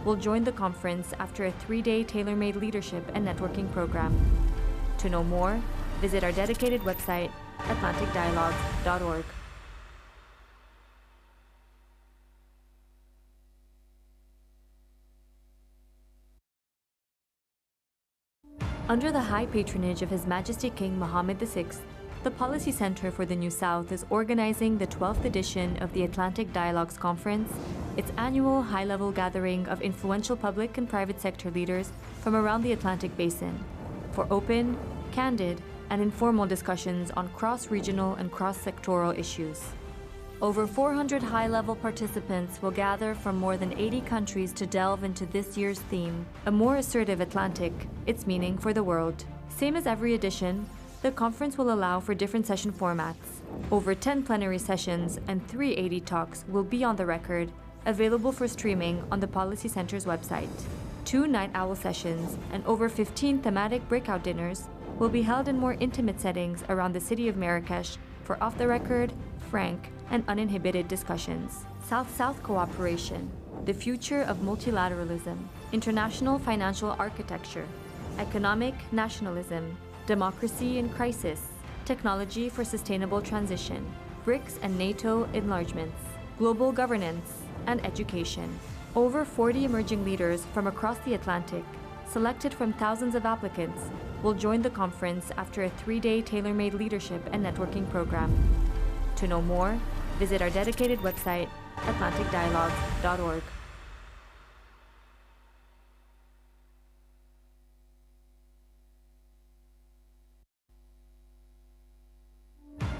will join the conference after a 3-day tailor-made leadership and networking program. To know more, visit our dedicated website, atlanticdialogues.org. Under the high patronage of His Majesty King Mohammed VI, the Policy Center for the New South is organizing the 12th edition of the Atlantic Dialogues Conference, its annual high-level gathering of influential public and private sector leaders from around the Atlantic Basin, for open, candid, and informal discussions on cross-regional and cross-sectoral issues. Over 400 high-level participants will gather from more than 80 countries to delve into this year's theme, a more assertive Atlantic, its meaning for the world. Same as every edition, the conference will allow for different session formats. Over 10 plenary sessions and 380 talks will be on the record, available for streaming on the Policy Center's website. 2 night owl sessions and over 15 thematic breakout dinners will be held in more intimate settings around the city of Marrakesh for off-the-record, frank, and uninhibited discussions. South-South cooperation, the future of multilateralism, international financial architecture, economic nationalism, democracy in crisis, technology for sustainable transition, BRICS and NATO enlargements, global governance, and education. Over 40 emerging leaders from across the Atlantic, selected from thousands of applicants, will join the conference after a 3-day tailor-made leadership and networking program. To know more, visit our dedicated website, atlanticdialogues.org.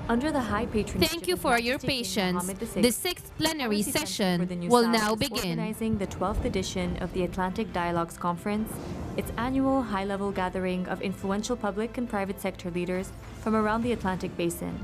Under the high patronage Thank you for your patience. The 6th plenary session will now begin. Organizing the 12th edition of the Atlantic Dialogues Conference, its annual high-level gathering of influential public and private sector leaders from around the Atlantic Basin.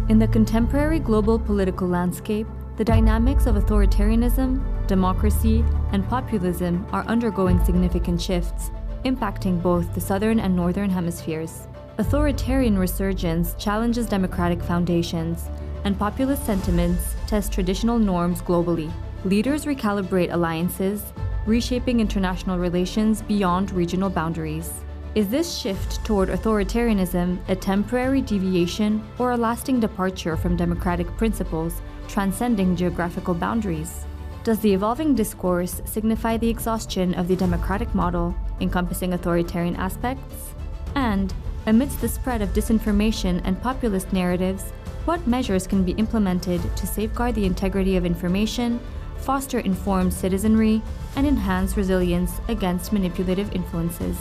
In the contemporary global political landscape, the dynamics of authoritarianism, democracy, and populism are undergoing significant shifts, impacting both the southern and northern hemispheres. Authoritarian resurgence challenges democratic foundations, and populist sentiments test traditional norms globally. Leaders recalibrate alliances, reshaping international relations beyond regional boundaries. Is this shift toward authoritarianism a temporary deviation or a lasting departure from democratic principles, transcending geographical boundaries? Does the evolving discourse signify the exhaustion of the democratic model, encompassing authoritarian aspects? And, amidst the spread of disinformation and populist narratives, what measures can be implemented to safeguard the integrity of information, foster informed citizenry, and enhance resilience against manipulative influences?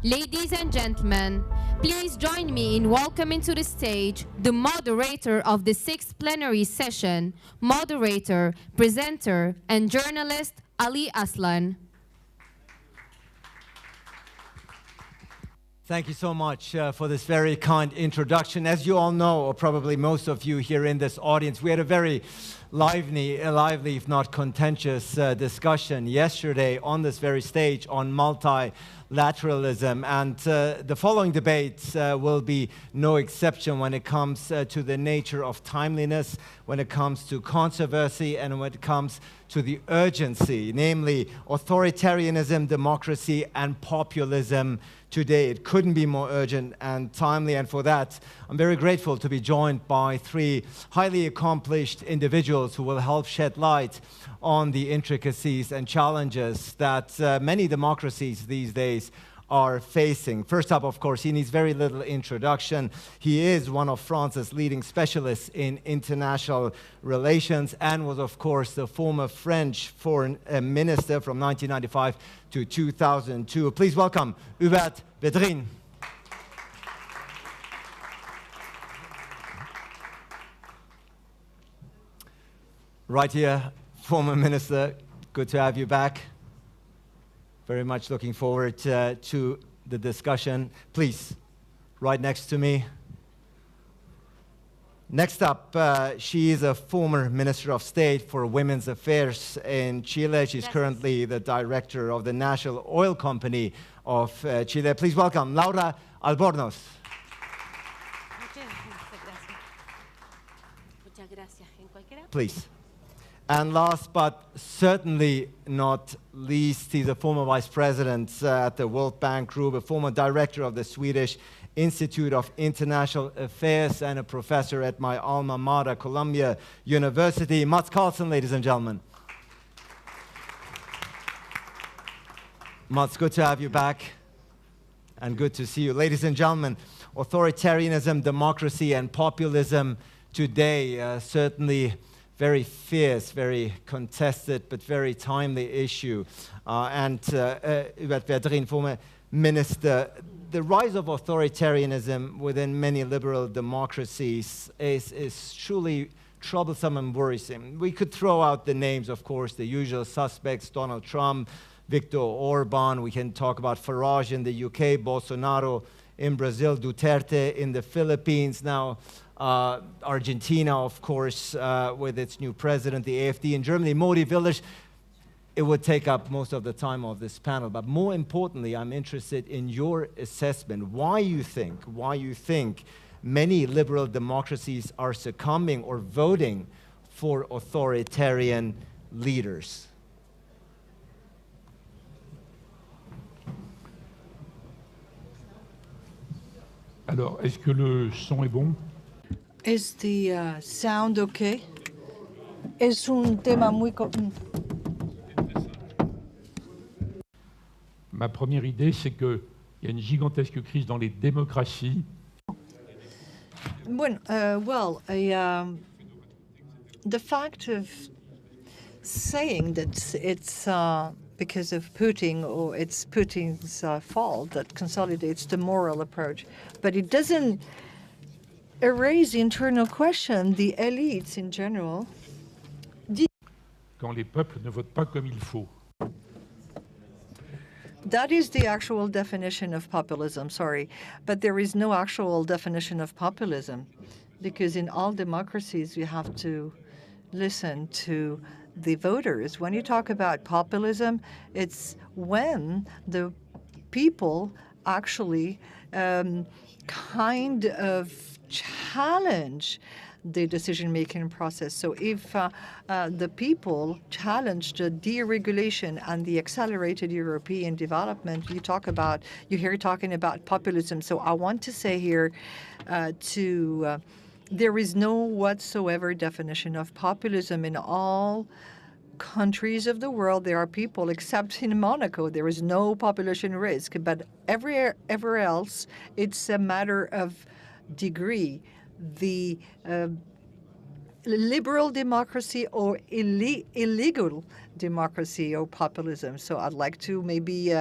Ladies and gentlemen, please join me in welcoming to the stage the moderator of the 6th plenary session, moderator, presenter, and journalist Ali Aslan. Thank you so much for this very kind introduction. As you all know, or probably most of you here in this audience, we had a very lively, if not contentious discussion yesterday on this very stage on multilateralism. And the following debate will be no exception when it comes to the nature of timeliness, when it comes to controversy, and when it comes to the urgency, namely authoritarianism, democracy, and populism today. It couldn't be more urgent and timely, and for that, I'm very grateful to be joined by 3 highly accomplished individuals who will help shed light on the intricacies and challenges that many democracies these days are facing. First up, of course, he needs very little introduction. He is one of France's leading specialists in international relations and was, of course, the former French foreign minister from 1995 to 2002. Please welcome Hubert Védrine. Right here, former minister, good to have you back. Very much looking forward to the discussion. Please, right next to me. Next up, she is a former Minister of State for Women's Affairs in Chile. She's currently the director of the national oil company of Chile. Please welcome Laura Albornoz. Please. And last but certainly not least, he's a former vice president at the World Bank Group, a former director of the Swedish Institute of International Affairs, and a professor at my alma mater, Columbia University. Mats Karlsson, ladies and gentlemen. Mats, good to have you back, and good to see you. Ladies and gentlemen, authoritarianism, democracy, and populism today, certainly very fierce, very contested, but very timely issue. Former Minister, the rise of authoritarianism within many liberal democracies is truly troublesome and worrisome. We could throw out the names, of course, the usual suspects: Donald Trump, Viktor Orban. We can talk about Farage in the UK, Bolsonaro in Brazil, Duterte in the Philippines, now Argentina, of course, with its new president, the AfD in Germany, Modi Village. It would take up most of the time of this panel, but more importantly, I'm interested in your assessment. Why you think many liberal democracies are succumbing or voting for authoritarian leaders? Alors, est-ce que le son est bon? Is the sound okay? Es un tema muy... Ma première idée, c'est qu'il y a une gigantesque crise dans les démocraties. Bueno, the fact of saying that it's because of Putin, or it's Putin's fault, that consolidates the moral approach, but it doesn't erase the internal question. The elites in general. Quand les peuples ne votent pas comme il faut. That is the actual definition of populism, sorry. But there is no actual definition of populism, because in all democracies you have to listen to the voters. When you talk about populism, it's when the people actually kind of challenge the decision-making process. So if the people challenge the deregulation and the accelerated European development, you hear talking about populism. So I want to say here there is no whatsoever definition of populism in all countries of the world. There are people, except in Monaco, there is no population risk. But everywhere else, it's a matter of degree. The liberal democracy or illegal democracy or populism. So I'd like to maybe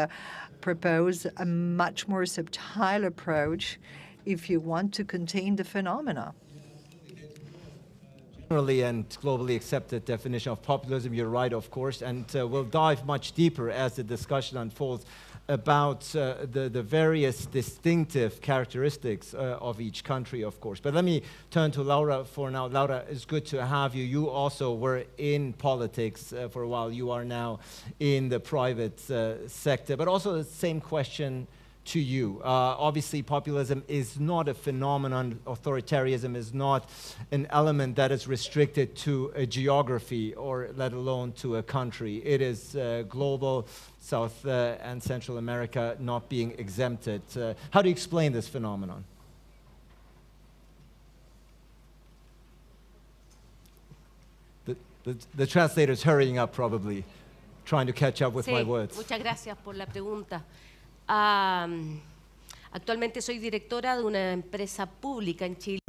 propose a much more subtle approach if you want to contain the phenomena. Generally and globally accepted definition of populism, you're right, of course, and we'll dive much deeper as the discussion unfolds about the various distinctive characteristics of each country, of course. But let me turn to Laura for now. Laura, it's good to have you. You also were in politics for a while. You are now in the private sector. But also the same question to you. Obviously, populism is not a phenomenon. Authoritarianism is not an element that is restricted to a geography or let alone to a country. It is global, South and Central America not being exempted. How do you explain this phenomenon? The translator's hurrying up probably, trying to catch up with my words. Muchas gracias por la pregunta. Actualmente soy directora de una empresa pública en Chile.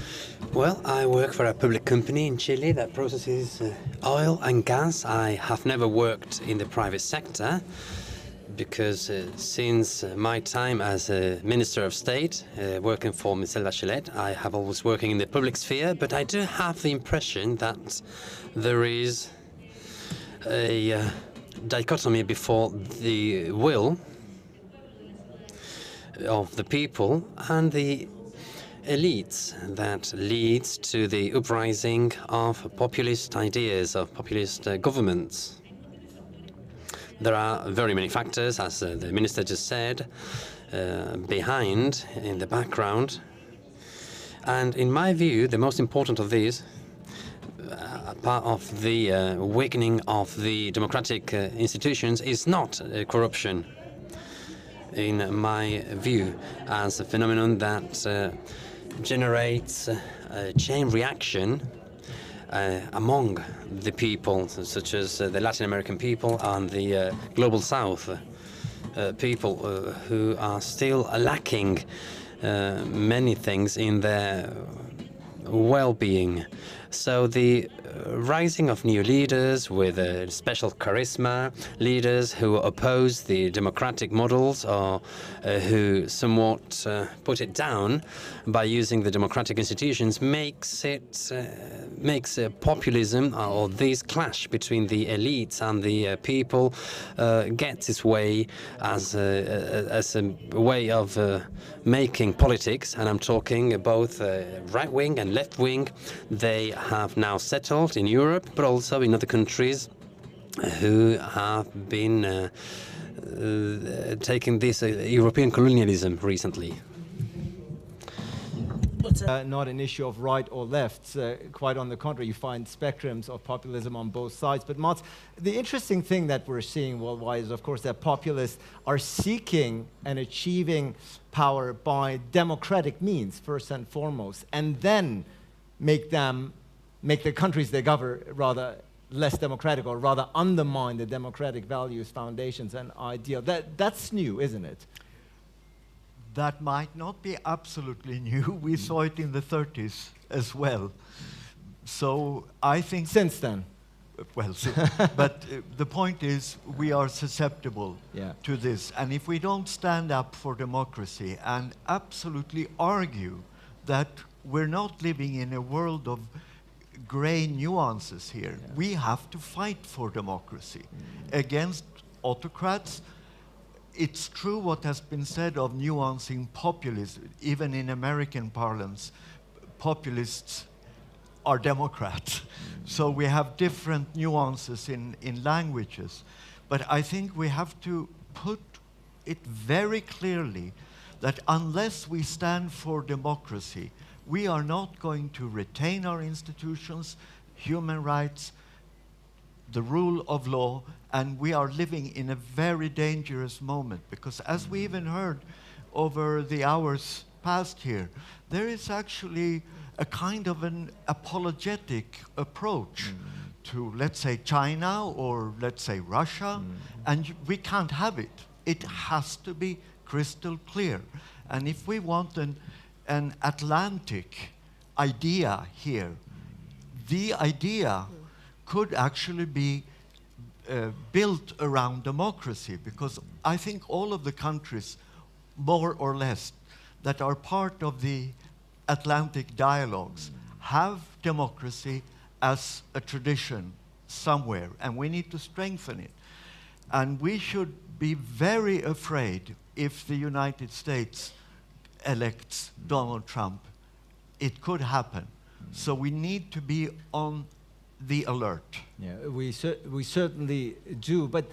Well, I work for a public company in Chile that processes oil and gas. I have never worked in the private sector because since my time as a Minister of State, working for Michelle Bachelet, I have always working in the public sphere, but I do have the impression that there is a dichotomy before the will of the people and the elites that leads to the uprising of populist ideas, of populist governments. There are very many factors, as the minister just said, behind, in the background. And in my view, the most important of these, part of the weakening of the democratic institutions, is not corruption, in my view, as a phenomenon that generates a chain reaction among the people, such as the Latin American people and the Global South people who are still lacking many things in their well-being. So the rising of new leaders with a special charisma, leaders who oppose the democratic models or who somewhat put it down by using the democratic institutions, makes populism, or this clash between the elites and the people, gets its way as a way of making politics. And I'm talking both right-wing and left-wing. They have now settled in Europe, but also in other countries who have been taking this European colonialism recently. Not an issue of right or left. Quite on the contrary, you find spectrums of populism on both sides. But Mats, the interesting thing that we're seeing worldwide is, of course, that populists are seeking and achieving power by democratic means, first and foremost, and then make the countries they govern rather less democratic, or rather undermine the democratic values, foundations, and ideal. That's new, isn't it? That might not be absolutely new. We saw it in the 30s as well. So I think... Since then? Well, but the point is we are susceptible to this. And if we don't stand up for democracy and absolutely argue that we're not living in a world of gray nuances here, we have to fight for democracy against autocrats. It's true what has been said of nuancing populism. Even in American parlance, populists are Democrats. So we have different nuances in languages. But I think we have to put it very clearly that unless we stand for democracy, we are not going to retain our institutions, human rights, the rule of law, and we are living in a very dangerous moment, because as we even heard over the hours past here, there is actually a kind of an apologetic approach to, let's say, China or let's say Russia, and we can't have it. It has to be crystal clear. And if we want an Atlantic idea here, the idea could actually be built around democracy, because I think all of the countries, more or less, that are part of the Atlantic dialogues have democracy as a tradition somewhere, and we need to strengthen it. And we should be very afraid if the United States elects Donald Trump. It could happen. So we need to be on the alert. Yeah, we certainly do. But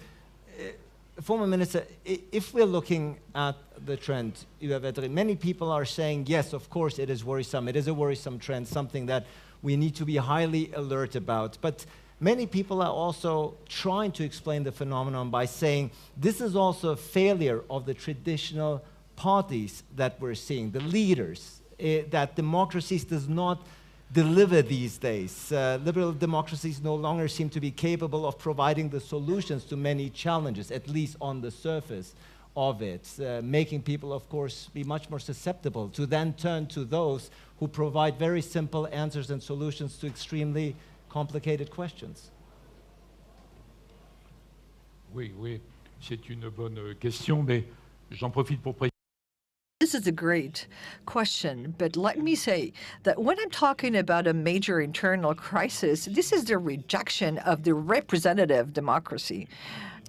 former minister, if we're looking at the trend, many people are saying, yes, of course it is worrisome. It is a worrisome trend, something that we need to be highly alert about. But many people are also trying to explain the phenomenon by saying this is also a failure of the traditional parties that we're seeing, the leaders, that democracies does not deliver these days. Liberal democracies no longer seem to be capable of providing the solutions to many challenges, at least on the surface of it, making people, of course, be much more susceptible to then turn to those who provide very simple answers and solutions to extremely complicated questions. Oui, c'est une bonne question, mais j'en profite pour préciser. This is a great question, but let me say that when I'm talking about a major internal crisis, this is the rejection of the representative democracy.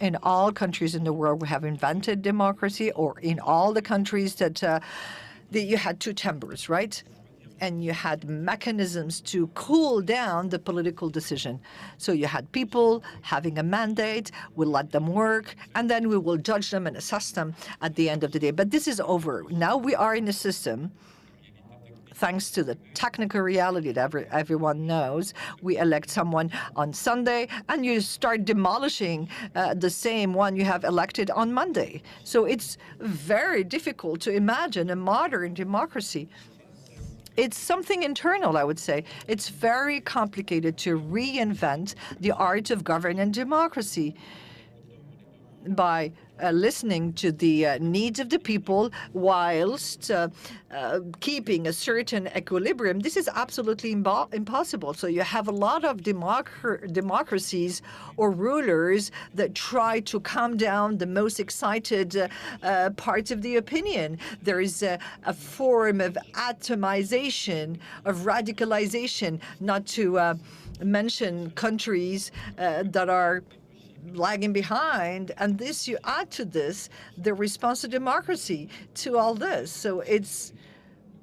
In all countries in the world, we have invented democracy, or in all the countries that you had two chambers, right? and you had mechanisms to cool down the political decision. So you had people having a mandate, we let them work, and then we will judge them and assess them at the end of the day. But this is over. Now we are in a system, thanks to the technical reality that everyone knows. We elect someone on Sunday, and you start demolishing the same one you have elected on Monday. So it's very difficult to imagine a modern democracy. It's something internal, I would say. It's very complicated to reinvent the art of governing democracy by listening to the needs of the people whilst keeping a certain equilibrium. This is absolutely impossible. So you have a lot of democracies or rulers that try to calm down the most excited parts of the opinion. There is a form of atomization, of radicalization, not to mention countries that are lagging behind, and this, you add to this the response to democracy to all this. So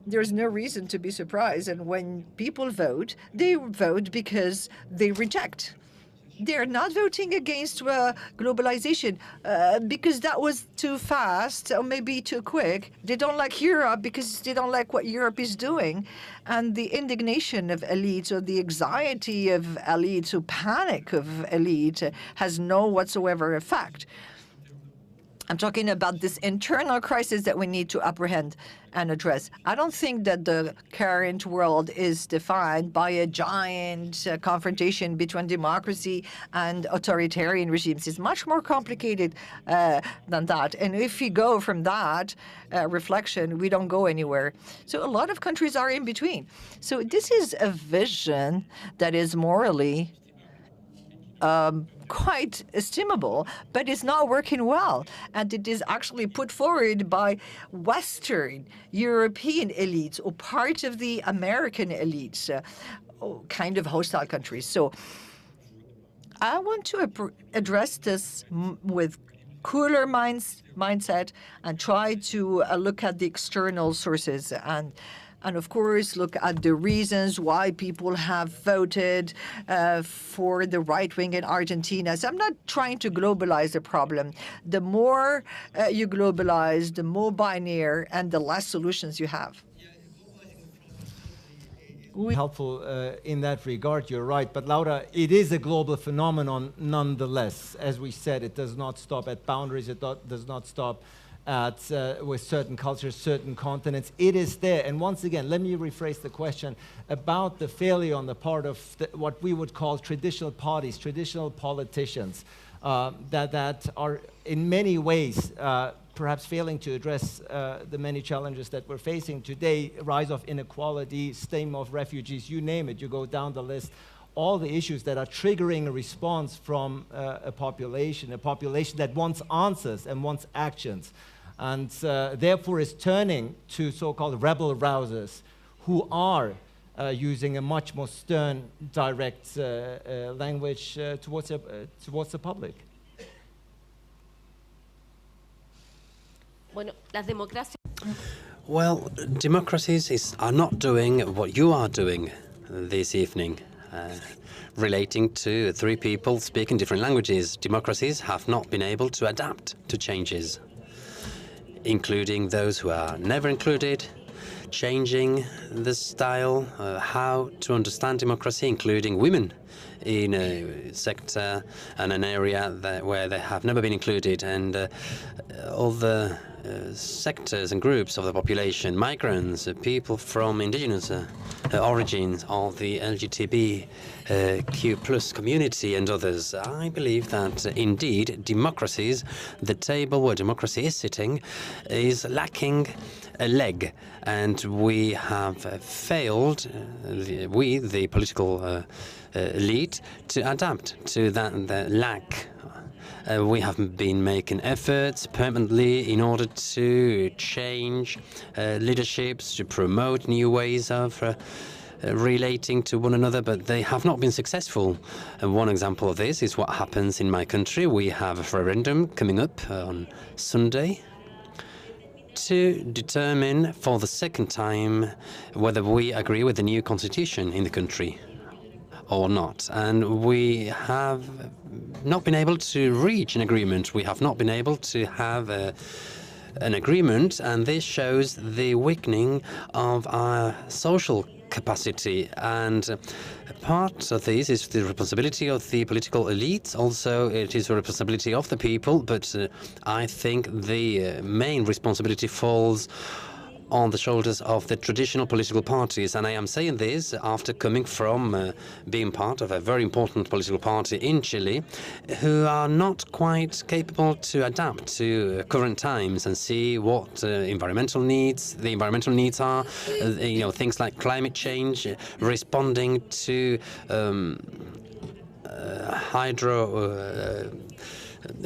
there's no reason to be surprised. And when people vote, they vote because they reject. They're not voting against globalization because that was too fast or maybe too quick. They don't like Europe because they don't like what Europe is doing. And the indignation of elites or the anxiety of elites or panic of elite has no whatsoever effect. I'm talking about this internal crisis that we need to apprehend and address. I don't think that the current world is defined by a giant confrontation between democracy and authoritarian regimes. It's much more complicated than that. And if we go from that reflection, we don't go anywhere. So a lot of countries are in between. So this is a vision that is morally quite estimable, but it's not working well. And it is actually put forward by Western European elites or part of the American elites, kind of hostile countries. So I want to address this with cooler mindset and try to look at the external sources and of course, look at the reasons why people have voted for the right wing in Argentina. So I'm not trying to globalize the problem. The more you globalize, the more binary and the less solutions you have. Helpful in that regard, you're right. But Laura, it is a global phenomenon nonetheless. As we said, it does not stop at boundaries. It does not stop with certain cultures, certain continents. It is there. And once again, let me rephrase the question about the failure on the part of what we would call traditional parties, traditional politicians, that are in many ways perhaps failing to address the many challenges that we're facing today, rise of inequality, stream of refugees, you name it, you go down the list. All the issues that are triggering a response from a population that wants answers and wants actions, and therefore is turning to so-called rebel rousers who are using a much more stern, direct language towards the public. Well, democracies are not doing what you are doing this evening. Relating to three people speaking different languages, democracies have not been able to adapt to changes, including those who are never included, changing the style, how to understand democracy, including women in a sector and an area where they have never been included, and all the sectors and groups of the population, migrants, people from indigenous origins, all the LGBTQ+ community and others. I believe that indeed democracies, the table where democracy is sitting, is lacking a leg, and we have failed, the political elite, to adapt to that lack. We have been making efforts permanently in order to change leaderships, to promote new ways of relating to one another, but they have not been successful. And one example of this is what happens in my country. We have a referendum coming up on Sunday, to determine for the second time whether we agree with the new constitution in the country or not. And we have not been able to reach an agreement. We have not been able to have an agreement, and this shows the weakening of our social capacity. And part of this is the responsibility of the political elites. Also, it is the responsibility of the people, but I think the main responsibility falls on the shoulders of the traditional political parties. And I am saying this after coming from being part of a very important political party in Chile, who are not quite capable to adapt to current times and see what the environmental needs are, things like climate change, responding to hydro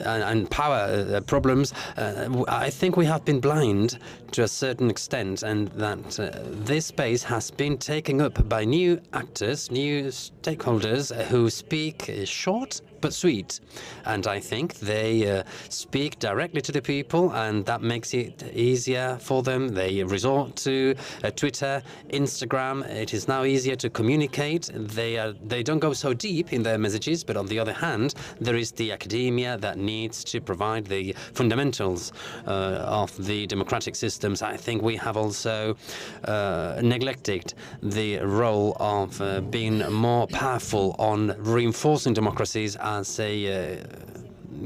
and power problems. I think we have been blind to a certain extent, and that this space has been taken up by new actors, new stakeholders who speak short but sweet. And I think they speak directly to the people, and that makes it easier for them. They resort to Twitter, Instagram. It is now easier to communicate. They don't go so deep in their messages, but on the other hand, there is the academia that needs to provide the fundamentals of the democratic systems. I think we have also neglected the role of being more powerful on reinforcing democracies as a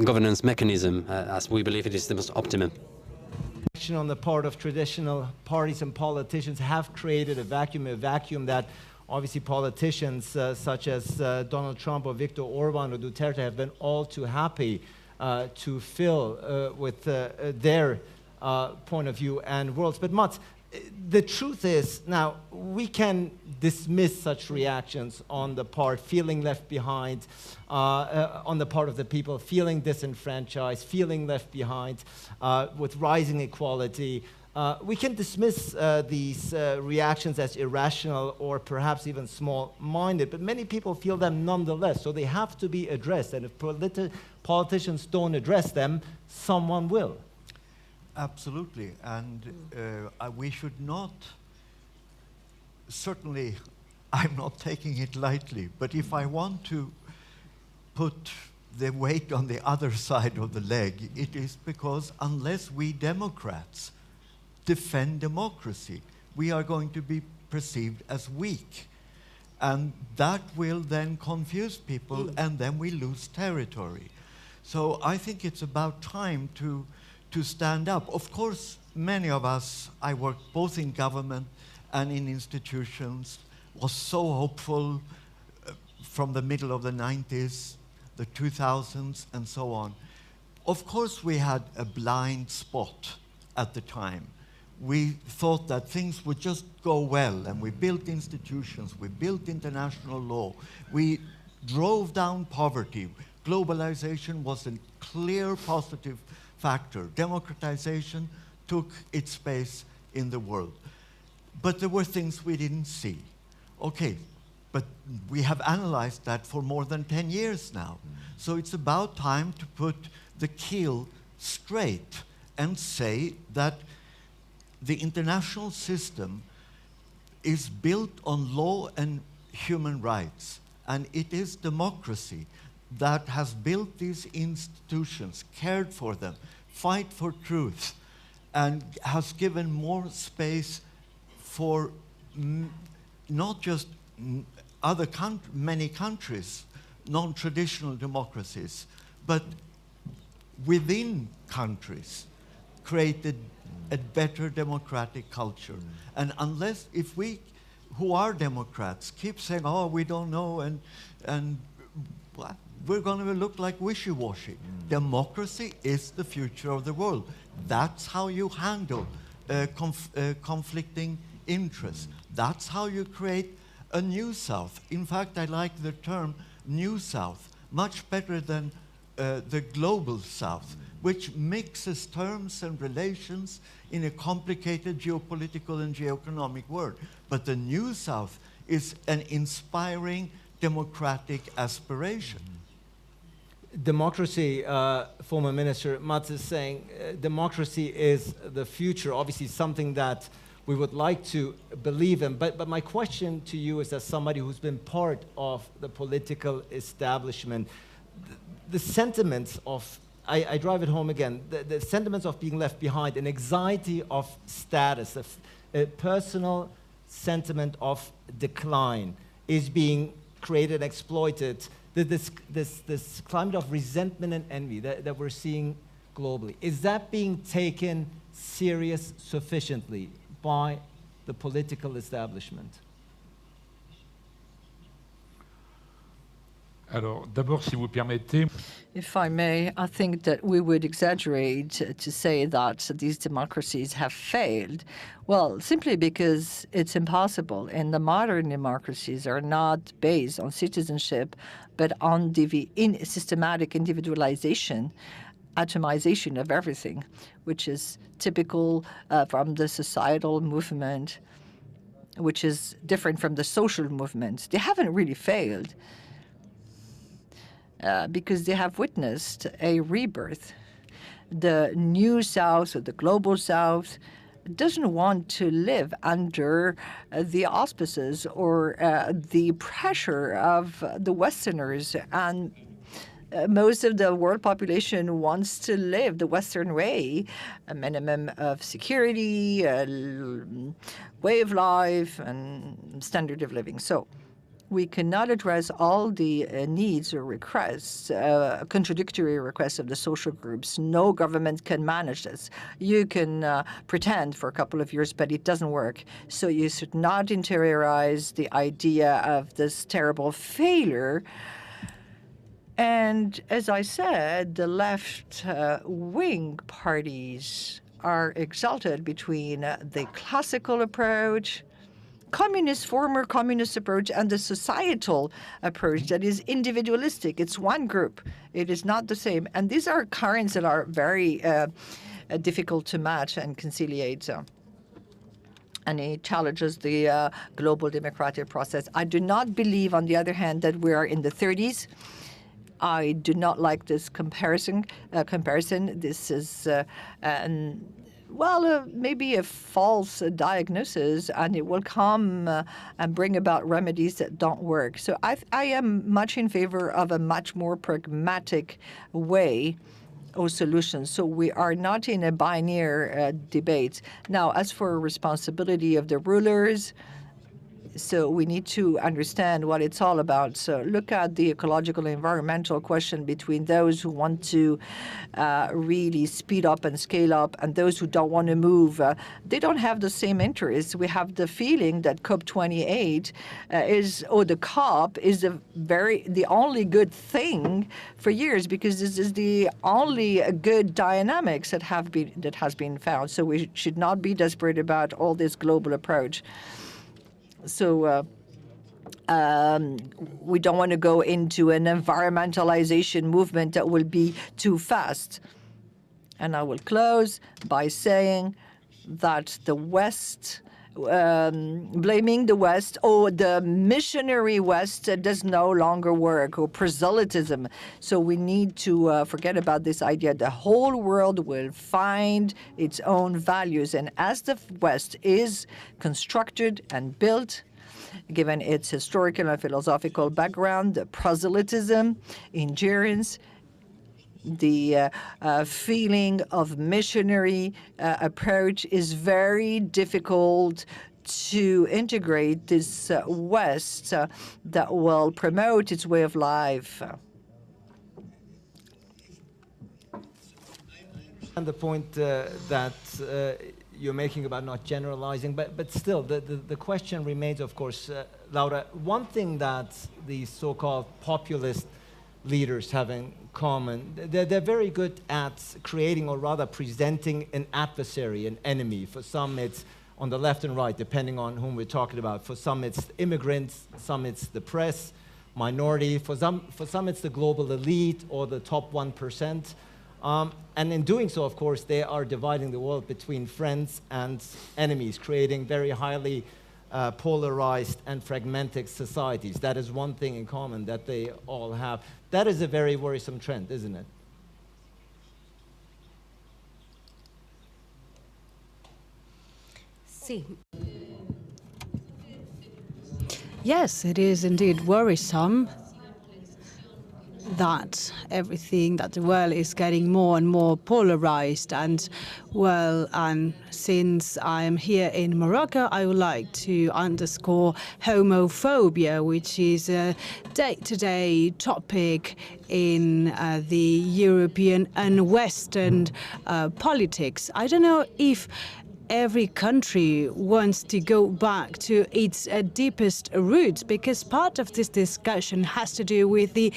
governance mechanism, as we believe it is the most optimum. On the part of traditional parties and politicians have created a vacuum that obviously politicians such as Donald Trump or Viktor Orban or Duterte have been all too happy to fill with their point of view and worlds. But Mats, the truth is, now, we can dismiss such reactions on the part, feeling left behind, on the part of the people, feeling disenfranchised, feeling left behind, with rising equality. We can dismiss these reactions as irrational or perhaps even small-minded, but many people feel them nonetheless, so they have to be addressed. And if politicians don't address them, someone will. Absolutely, and we should not, certainly I'm not taking it lightly, but if I want to put the weight on the other side of the leg, it is because unless we Democrats defend democracy, we are going to be perceived as weak. And that will then confuse people, and then we lose territory. So I think it's about time to stand up. Of course, many of us, I worked both in government and in institutions, was so hopeful from the middle of the 90s, the 2000s, and so on. Of course, we had a blind spot at the time. We thought that things would just go well, and we built institutions, we built international law, we drove down poverty. Globalization was a clear positive factor. Democratization took its space in the world. But there were things we didn't see. Okay, but we have analyzed that for more than 10 years now. So it's about time to put the keel straight and say that the international system is built on law and human rights, and it is democracy that has built these institutions, cared for them, fight for truth, and has given more space for not just many countries, non-traditional democracies, but within countries, created a better democratic culture. And unless, if we, who are Democrats, keep saying, oh, we don't know, and what? We're going to look like wishy-washy. Democracy is the future of the world. That's how you handle conflicting interests. That's how you create a new South. In fact, I like the term New South much better than the global South, which mixes terms and relations in a complicated geopolitical and geoeconomic world. But the New South is an inspiring democratic aspiration. democracy, former Minister Mats is saying, democracy is the future, obviously something that we would like to believe in. But my question to you is, as somebody who's been part of the political establishment, the sentiments of, I drive it home again, the sentiments of being left behind, an anxiety of status, a personal sentiment of decline is being created and exploited. This climate of resentment and envy that we're seeing globally, is that being taken serious sufficiently by the political establishment? Alors, d'abord, si vous permettez. If I may, I think that we would exaggerate to say that these democracies have failed. Well, simply because it's impossible, and the modern democracies are not based on citizenship, but on systematic individualization, atomization of everything, which is typical from the societal movement, which is different from the social movement. They haven't really failed. Because they have witnessed a rebirth. The new South, or the global South, doesn't want to live under the auspices or the pressure of the Westerners. And most of the world population wants to live the Western way, a minimum of security, way of life, and standard of living. So we cannot address all the needs or requests, contradictory requests of the social groups. No government can manage this. You can pretend for a couple of years, but it doesn't work. So you should not interiorize the idea of this terrible failure. And as I said, the left-wing parties are exalted between the classical approach, former communist approach, and the societal approach that is individualistic. It's one group. It is not the same. And these are currents that are very difficult to match and conciliate. And it challenges the global democratic process. I do not believe, on the other hand, that we are in the 30s. I do not like this comparison. This is maybe a false diagnosis, and it will come and bring about remedies that don't work. So I am much in favor of a much more pragmatic way or solutions. So we are not in a binary debate. Now, as for responsibility of the rulers, so we need to understand what it's all about. So look at the ecological and environmental question between those who want to really speed up and scale up and those who don't want to move. They don't have the same interests. We have the feeling that COP28 the COP is the only good thing for years, because this is the only good dynamics that has been found. So we should not be desperate about all this global approach. So we don't want to go into an environmentalization movement that will be too fast. And I will close by saying that the West, blaming the West, the missionary West does no longer work, or proselytism. So we need to forget about this idea. The whole world will find its own values. And as the West is constructed and built, given its historical and philosophical background, the proselytism, endurance, the feeling of missionary approach is very difficult to integrate this West that will promote its way of life. And the point that you're making about not generalizing, but still, the question remains, of course, Laura, one thing that these so-called populist leaders have in common, they're very good at creating, or rather presenting, an adversary, an enemy. For some, it's on the left and right, depending on whom we're talking about. For some, it's immigrants. Some, it's the press, minority. For some, it's the global elite or the top 1%. And in doing so, of course, they are dividing the world between friends and enemies, creating very highly polarized and fragmented societies. That is one thing in common that they all have. That is a very worrisome trend, isn't it? Sí. Yes, it is indeed worrisome that the world is getting more and more polarized. And well, and since I am here in Morocco, I would like to underscore homophobia, which is a day-to-day topic in the European and Western politics. I don't know if every country wants to go back to its deepest roots, because part of this discussion has to do with the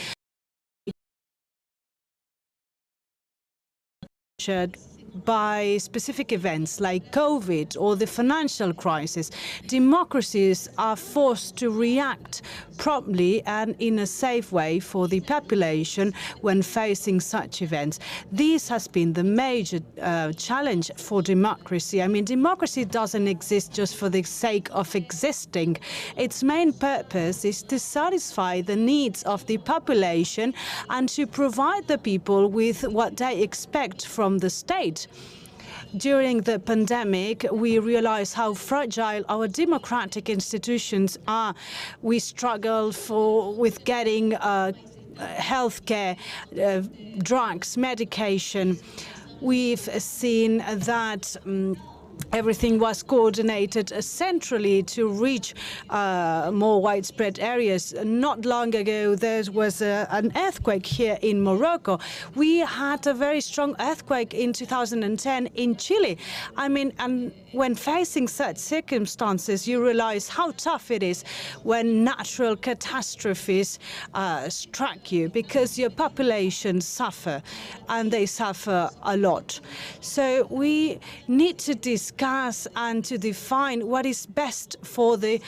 by specific events like COVID or the financial crisis. Democracies are forced to react promptly and in a safe way for the population when facing such events. This has been the major challenge for democracy. I mean, democracy doesn't exist just for the sake of existing. Its main purpose is to satisfy the needs of the population and to provide the people with what they expect from the state. During the pandemic, we realized how fragile our democratic institutions are. We struggle with getting healthcare, drugs, medication. We've seen that everything was coordinated centrally to reach more widespread areas. Not long ago, there was an earthquake here in Morocco. We had a very strong earthquake in 2010 in Chile. I mean, and when facing such circumstances, you realize how tough it is when natural catastrophes strike you, because your population suffer, and they suffer a lot. So we need to discuss and to define what is best for the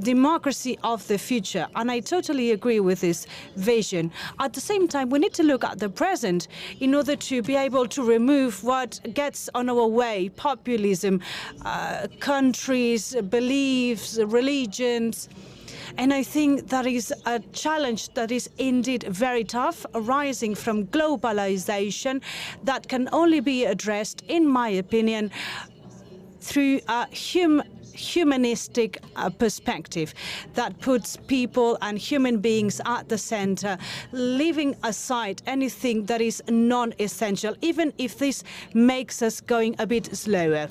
democracy of the future. And I totally agree with this vision. At the same time, we need to look at the present in order to be able to remove what gets on our way: populism, countries, beliefs, religions. And I think that is a challenge that is indeed very tough, arising from globalization, that can only be addressed, in my opinion, through a humanistic perspective that puts people and human beings at the center, leaving aside anything that is non-essential, even if this makes us going a bit slower.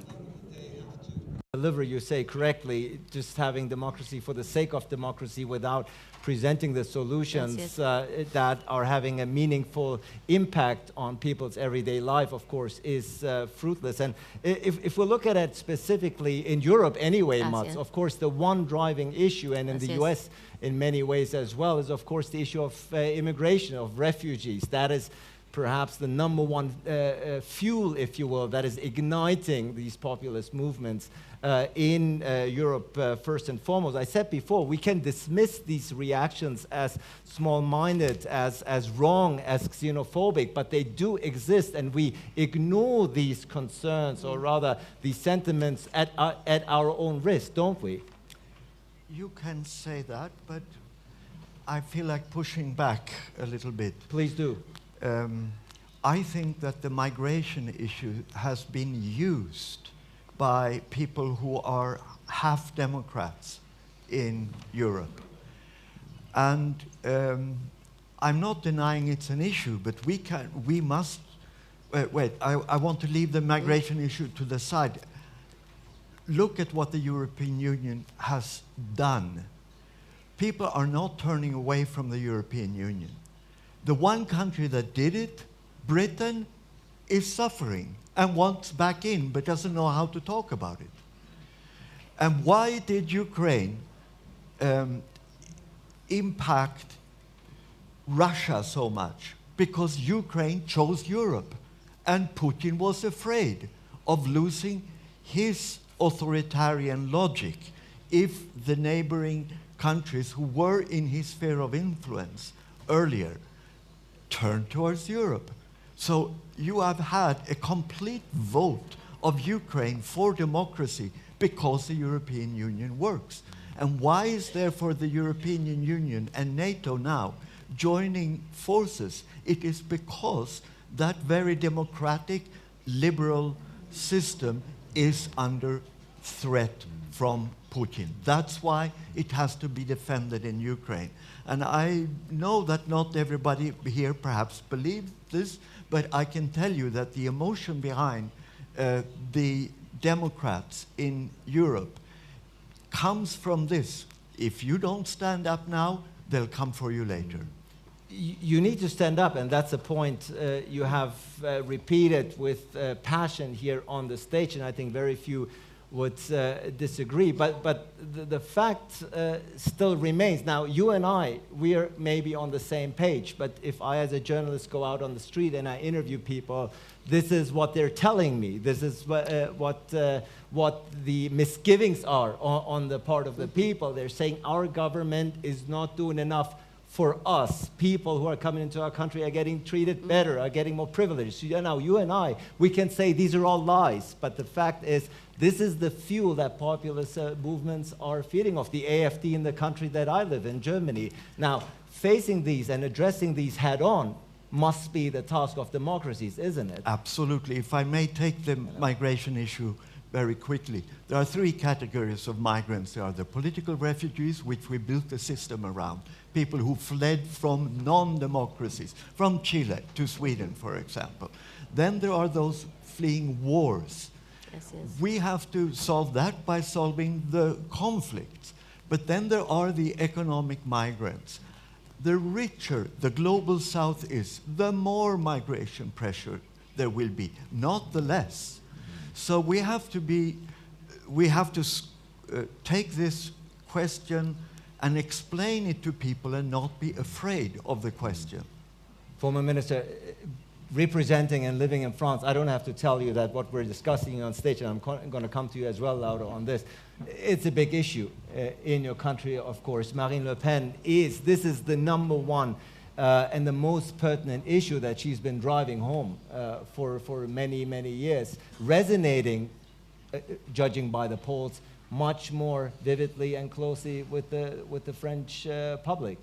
Deliver, you say correctly, just having democracy for the sake of democracy without presenting the solutions that are having a meaningful impact on people's everyday life, of course, is fruitless. And if we look at it specifically in Europe anyway, Mats, of course, the one driving issue, and in the US in many ways as well, is of course the issue of immigration, of refugees. That is perhaps the number one fuel, if you will, that is igniting these populist movements in Europe first and foremost. I said before, we can dismiss these reactions as small-minded, as wrong, as xenophobic, but they do exist, and we ignore these concerns, or rather these sentiments, at our own risk, don't we? You can say that, but I feel like pushing back a little bit. Please do. I think that the migration issue has been used by people who are half Democrats in Europe. And I'm not denying it's an issue, but we must, wait, I want to leave the migration issue to the side. Look at what the European Union has done. People are not turning away from the European Union. The one country that did it, Britain, is suffering and wants back in, but doesn't know how to talk about it. And why did Ukraine impact Russia so much? Because Ukraine chose Europe, and Putin was afraid of losing his authoritarian logic if the neighboring countries who were in his sphere of influence earlier turned towards Europe. So you have had a complete vote of Ukraine for democracy because the European Union works. And why is therefore the European Union and NATO now joining forces? It is because that very democratic, liberal system is under threat from Putin. That's why it has to be defended in Ukraine. And I know that not everybody here perhaps believes this, but I can tell you that the emotion behind the Democrats in Europe comes from this. If you don't stand up now, they'll come for you later. You need to stand up, and that's a point you have repeated with passion here on the stage, and I think very few would disagree. But the fact still remains. Now, you and I, we are maybe on the same page, but if I as a journalist go out on the street and I interview people, this is what they're telling me. This is what the misgivings are on the part of the people. They're saying our government is not doing enough for us. People who are coming into our country are getting treated better, are getting more privileged. So, now, you and I, we can say these are all lies, but the fact is, this is the fuel that populist movements are feeding off. The AfD in the country that I live in, Germany. Now, facing these and addressing these head on must be the task of democracies, isn't it? Absolutely. If I may take the migration issue very quickly. There are three categories of migrants. There are the political refugees, which we built a system around. People who fled from non-democracies, from Chile to Sweden, for example. Then there are those fleeing wars. Yes, yes. We have to solve that by solving the conflicts. But then there are the economic migrants. The richer the global south is, the more migration pressure there will be, not the less. So we have to take this question and explain it to people and not be afraid of the question. Former Minister, representing and living in France, I don't have to tell you that what we're discussing on stage, and I'm going to come to you as well, Laura, on this, it's a big issue in your country, of course. Marine Le Pen this is the number one and the most pertinent issue that she's been driving home for many, many years, resonating, judging by the polls, much more vividly and closely with the French public.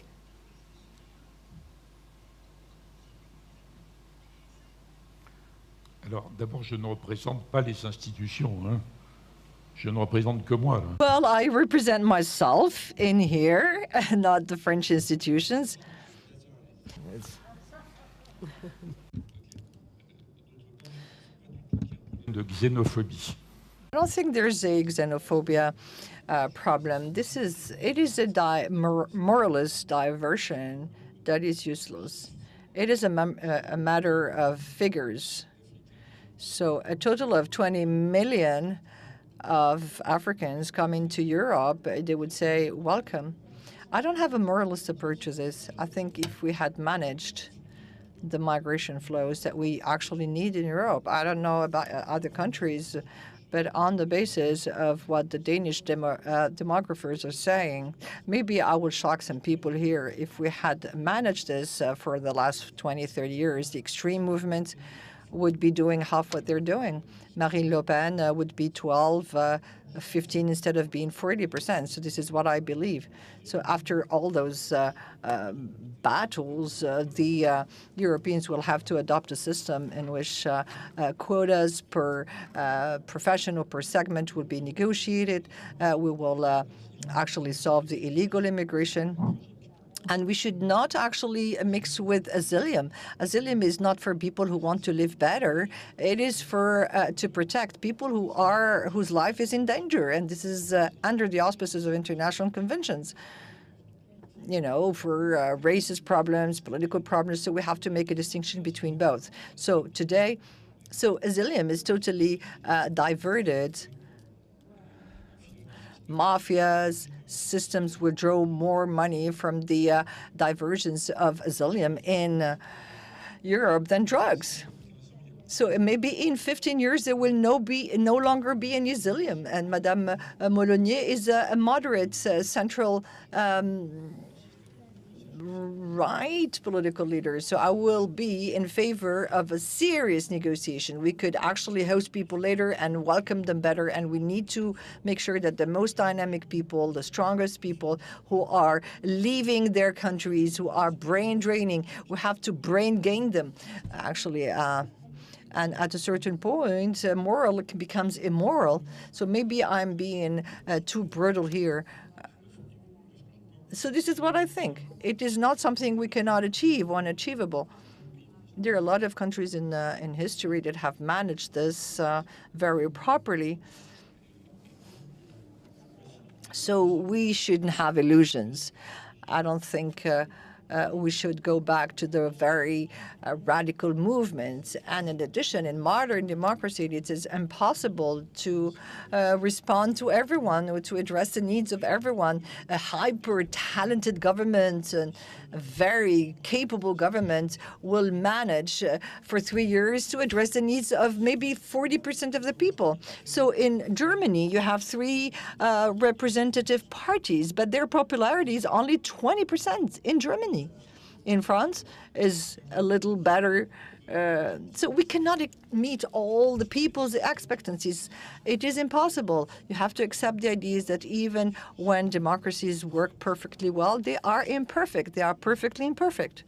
Alors, d'abord, je ne représente pas les institutions, hein. Je ne représente que moi. Là. Well, I represent myself in here, not the French institutions. De xénophobie. I don't think there's a xenophobia problem. It is a moralist diversion that is useless. It is a matter of figures. So a total of 20 million of Africans coming to Europe, they would say, welcome. I don't have a moralist approach to this. I think if we had managed the migration flows that we actually need in Europe, I don't know about other countries, but on the basis of what the Danish demographers are saying, maybe I will shock some people here. If we had managed this for the last 20, 30 years, the extreme movement would be doing half what they're doing. Marine Le Pen would be 12, 15 instead of being 40%. So this is what I believe. So after all those battles, the Europeans will have to adopt a system in which quotas per professional, per segment will be negotiated. We will actually solve the illegal immigration. And we should not actually mix with asylum. Asylum is not for people who want to live better. It is for to protect people whose life is in danger. And this is under the auspices of international conventions. You know, for racist problems, political problems. So we have to make a distinction between both. So today, asylum is totally diverted. Mafias, systems would draw more money from the diversions of asylum in Europe than drugs. So maybe in 15 years there will no longer be any asylum. And Madame Molonier is a moderate central right political leaders. So I will be in favor of a serious negotiation. We could actually host people later and welcome them better, and we need to make sure that the most dynamic people, the strongest people who are leaving their countries, who are brain draining, we have to brain gain them, actually. And at a certain point, moral becomes immoral. So maybe I'm being too brutal here. So this is what I think. It is not something we cannot achieve or unachievable. There are a lot of countries in history that have managed this very properly. So we shouldn't have illusions. I don't think we should go back to the very radical movements. And in addition, in modern democracy, it is impossible to respond to everyone or to address the needs of everyone. A hyper-talented government and a very capable government will manage for 3 years to address the needs of maybe 40% of the people. So in Germany, you have 3 representative parties, but their popularity is only 20% in Germany. In France is a little better. So we cannot meet all the people's expectancies. It is impossible. You have to accept the ideas that even when democracies work perfectly well, they are imperfect. They are perfectly imperfect.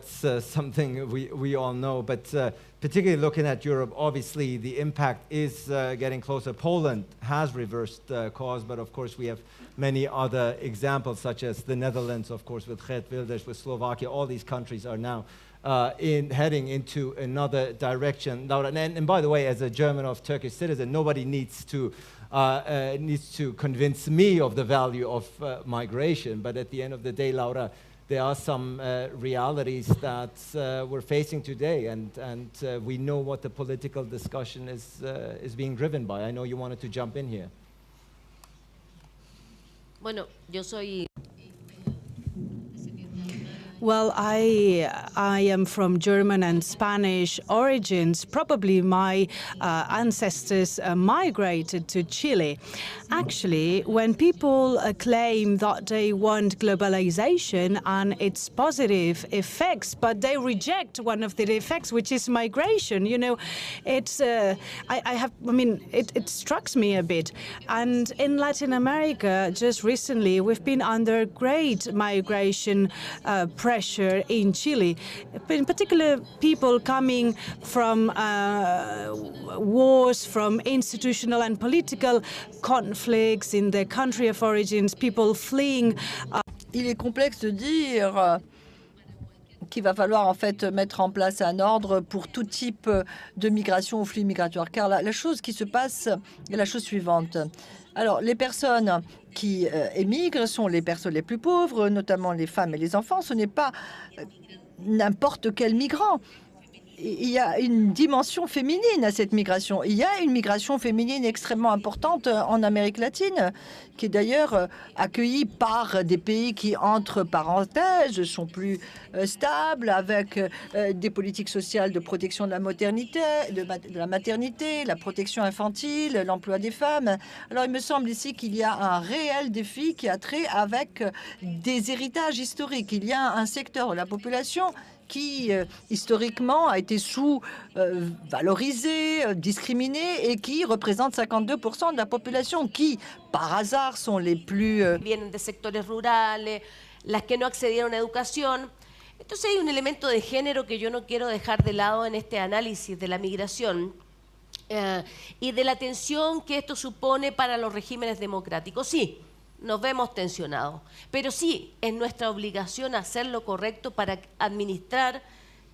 It's something we all know, but particularly looking at Europe, obviously the impact is getting closer. Poland has reversed course, but of course we have many other examples, such as the Netherlands, of course, with Geert Wilders, with Slovakia. All these countries are now heading into another direction. And by the way, as a German of Turkish citizen, nobody needs to convince me of the value of migration. But at the end of the day, Laura, there are some realities that we're facing today, and we know what the political discussion is being driven by. I know you wanted to jump in here. Bueno, yo soy... Well, I am from German and Spanish origins. Probably my ancestors migrated to Chile. Actually, when people claim that they want globalization and its positive effects, but they reject one of the effects, which is migration, you know, it's it strikes me a bit. And in Latin America, just recently, we've been under great migration pressure in Chile, in particular people coming from wars, from institutional and political conflicts in their country of origins, people fleeing. Il est complexe de dire qu'il va falloir en fait mettre en place un ordre pour tout type de migration ou flux migratoire, car la chose qui se passe est la chose suivante. Alors, les personnes qui émigrent sont les personnes les plus pauvres, notamment les femmes et les enfants. Ce n'est pas n'importe quel migrant. Il y a une dimension féminine à cette migration. Il y a une migration féminine extrêmement importante en Amérique latine, qui est d'ailleurs accueillie par des pays qui, entre parenthèses, sont plus stables, avec des politiques sociales de protection de la maternité, la protection infantile, l'emploi des femmes. Alors, il me semble ici qu'il y a un réel défi qui a trait avec des héritages historiques. Il y a un secteur de la population qui, historiquement, a été sous-valorisé, discriminé, et qui représente 52% de la population, qui, par hasard, sont les plus... Vienen de sectores rurales, las que no accedieron a educación. Entonces hay un elemento de género que yo no quiero dejar de lado en este análisis de la migración y de la tensión que esto supone para los regímenes democráticos. Sí, nos vemos tensionados, pero sí es nuestra obligación hacer lo correcto para administrar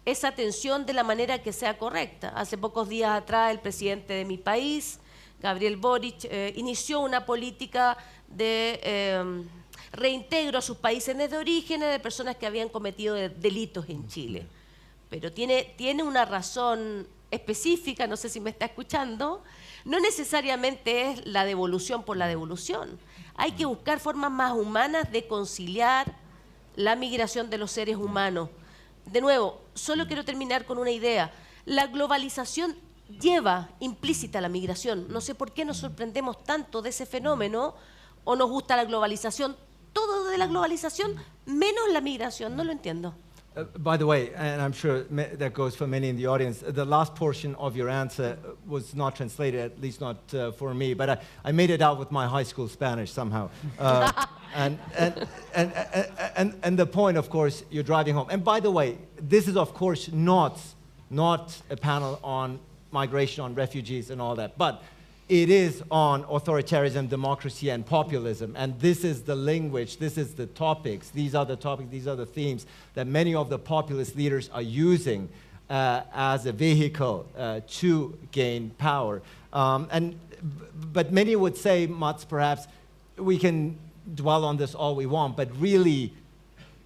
esa tensión de la manera que sea correcta. Hace pocos días atrás el presidente de mi país, Gabriel Boric, inició una política de reintegro a sus países de origen de personas que habían cometido delitos en Chile. Pero tiene una razón específica, no sé si me está escuchando, no necesariamente es la devolución por la devolución. Hay que buscar formas más humanas de conciliar la migración de los seres humanos. De nuevo, solo quiero terminar con una idea. La globalización lleva implícita la migración. No sé por qué nos sorprendemos tanto de ese fenómeno o nos gusta la globalización. Todo de la globalización menos la migración. No lo entiendo. By the way, and I'm sure that goes for many in the audience, the last portion of your answer was not translated, at least not for me, but I made it out with my high school Spanish somehow. And the point, of course, you're driving home. And by the way, this is, of course, not a panel on migration, on refugees and all that, but it is on authoritarianism, democracy, and populism. And this is the language, this is the topics, these are the topics, these are the themes that many of the populist leaders are using as a vehicle to gain power. But many would say, Mats, perhaps, we can dwell on this all we want, but really,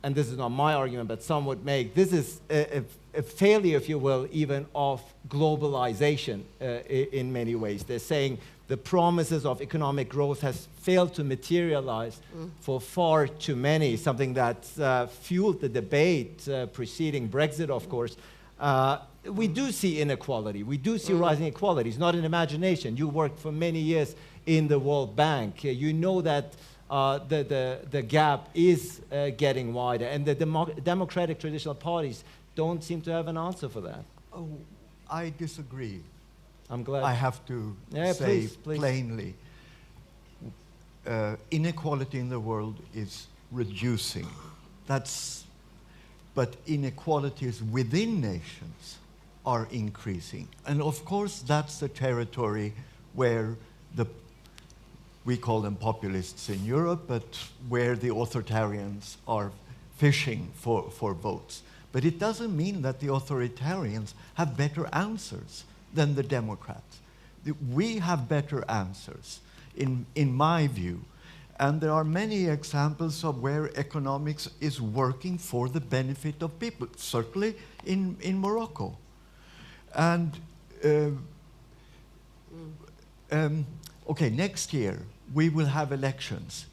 and this is not my argument, but some would make, this is a failure, if you will, even of globalization in many ways. They're saying the promises of economic growth has failed to materialize for far too many, something that fueled the debate preceding Brexit, of course. We do see inequality. We do see rising inequalities, not in imagination. You worked for many years in the World Bank. You know that the gap is getting wider, and the democratic traditional parties don't seem to have an answer for that. Oh, I disagree. I'm glad. I have to say plainly, inequality in the world is reducing. But inequalities within nations are increasing. And of course, that's the territory where we call them populists in Europe, but where the authoritarians are fishing for votes. But it doesn't mean that the authoritarians have better answers than the Democrats. We have better answers, in my view. And there are many examples of where economics is working for the benefit of people, certainly in Morocco. And, okay, next year we will have elections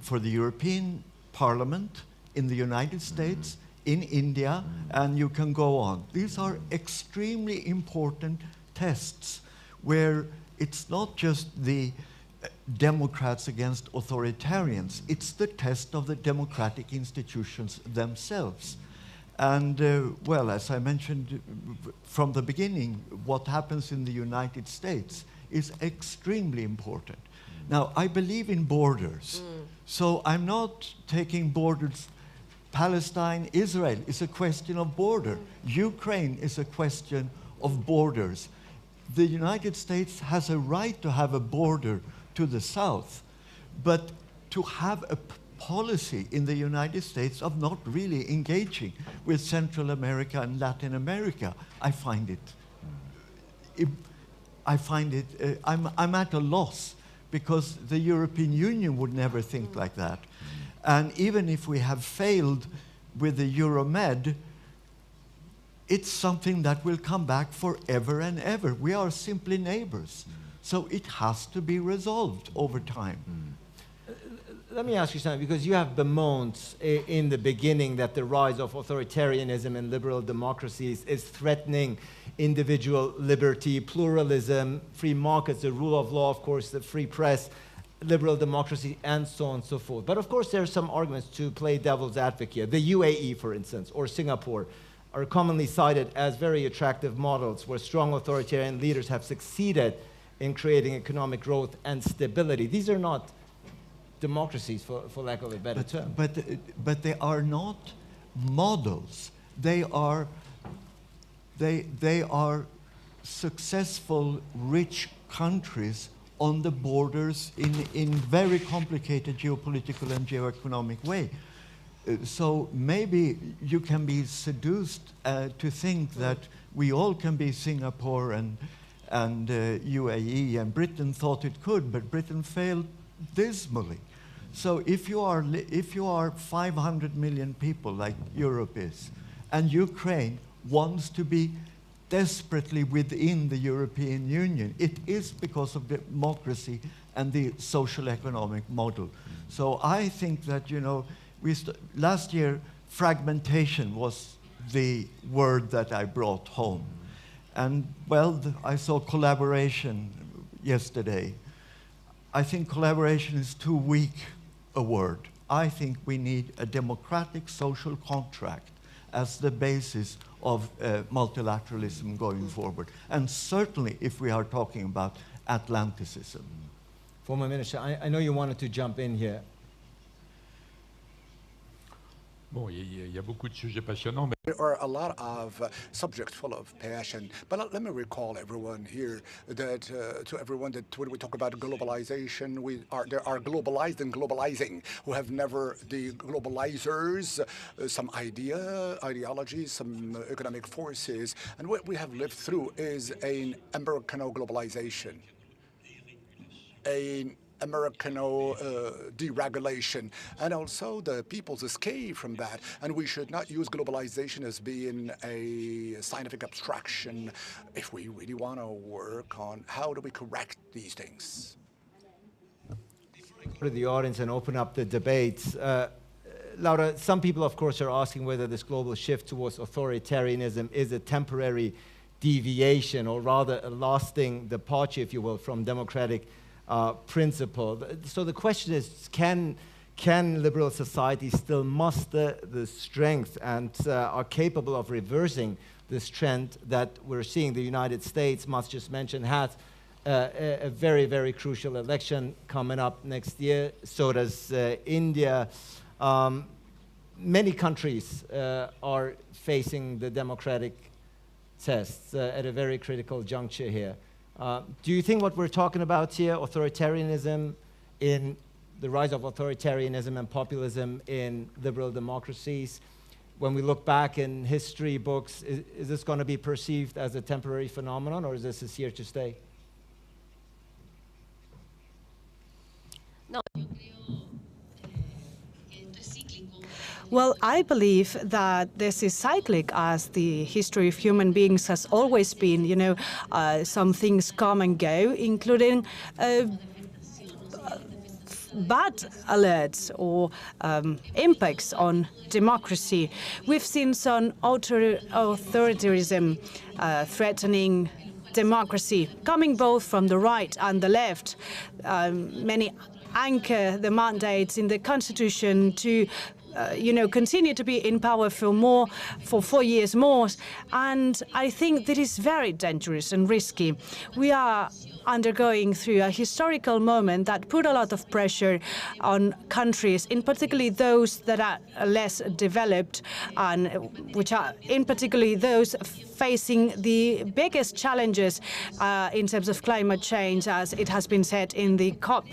for the European Parliament, in the United States, in India, and you can go on. These are extremely important tests where it's not just the Democrats against authoritarians, it's the test of the democratic institutions themselves. And, well, as I mentioned from the beginning, what happens in the United States is extremely important. Now, I believe in borders, so I'm not taking borders. Palestine, Israel is a question of border. Ukraine is a question of borders. The United States has a right to have a border to the south, but to have a policy in the United States of not really engaging with Central America and Latin America, I'm at a loss, because the European Union would never think like that. And even if we have failed with the Euromed, it's something that will come back forever and ever. We are simply neighbors. So it has to be resolved over time. Let me ask you something, because you have bemoaned in the beginning that the rise of authoritarianism and liberal democracies is threatening individual liberty, pluralism, free markets, the rule of law, of course, the free press, liberal democracy, and so on and so forth. But of course, there are some arguments to play devil's advocate. The UAE, for instance, or Singapore, are commonly cited as very attractive models where strong authoritarian leaders have succeeded in creating economic growth and stability. These are not democracies, for lack of a better term. But they are not models. They are successful, rich countries on the borders in very complicated geopolitical and geoeconomic way. So maybe you can be seduced to think that we all can be Singapore and UAE, and Britain thought it could, but Britain failed dismally. So if you are 500 million people like Europe is, and Ukraine wants to be desperately within the European Union, it is because of democracy and the social economic model. So I think that, you know, last year fragmentation was the word that I brought home. And well, I saw collaboration yesterday. I think collaboration is too weak a word. I think we need a democratic social contract as the basis of multilateralism going forward. And certainly if we are talking about Atlanticism. Former Minister, I know you wanted to jump in here. Bon, il y a beaucoup de sujets passionnants. There are a lot of subjects full of passion, but let me recall everyone here that to everyone that when we talk about globalization, there are globalized and globalizing who have never the globalizers, some ideologies, some economic forces, and what we have lived through is an Americano globalization, an Americano deregulation, and also the people's escape from that. And we should not use globalization as being a scientific abstraction if we really want to work on how do we correct these things. To the audience and open up the debates. Laura, some people, of course, are asking whether this global shift towards authoritarianism is a temporary deviation, or rather a lasting departure, if you will, from democratic principle. So the question is, can liberal societies still muster the strength and are capable of reversing this trend that we're seeing? The United States, must just mention, has a very, very crucial election coming up next year. So does India. Many countries are facing the democratic tests at a very critical juncture here. Do you think what we're talking about here, authoritarianism, in the rise of authoritarianism and populism in liberal democracies, when we look back in history books, is this going to be perceived as a temporary phenomenon, or is this here to stay? No. Well, I believe that this is cyclic, as the history of human beings has always been. You know, some things come and go, including bad alerts or impacts on democracy. We've seen some authoritarianism threatening democracy, coming both from the right and the left. Many anchor the mandates in the constitution to continue to be in power for 4 years more. And I think that is very dangerous and risky. We are undergoing through a historical moment that put a lot of pressure on countries, in particularly those that are less developed, and which are in particularly those facing the biggest challenges in terms of climate change, as it has been said in the COP.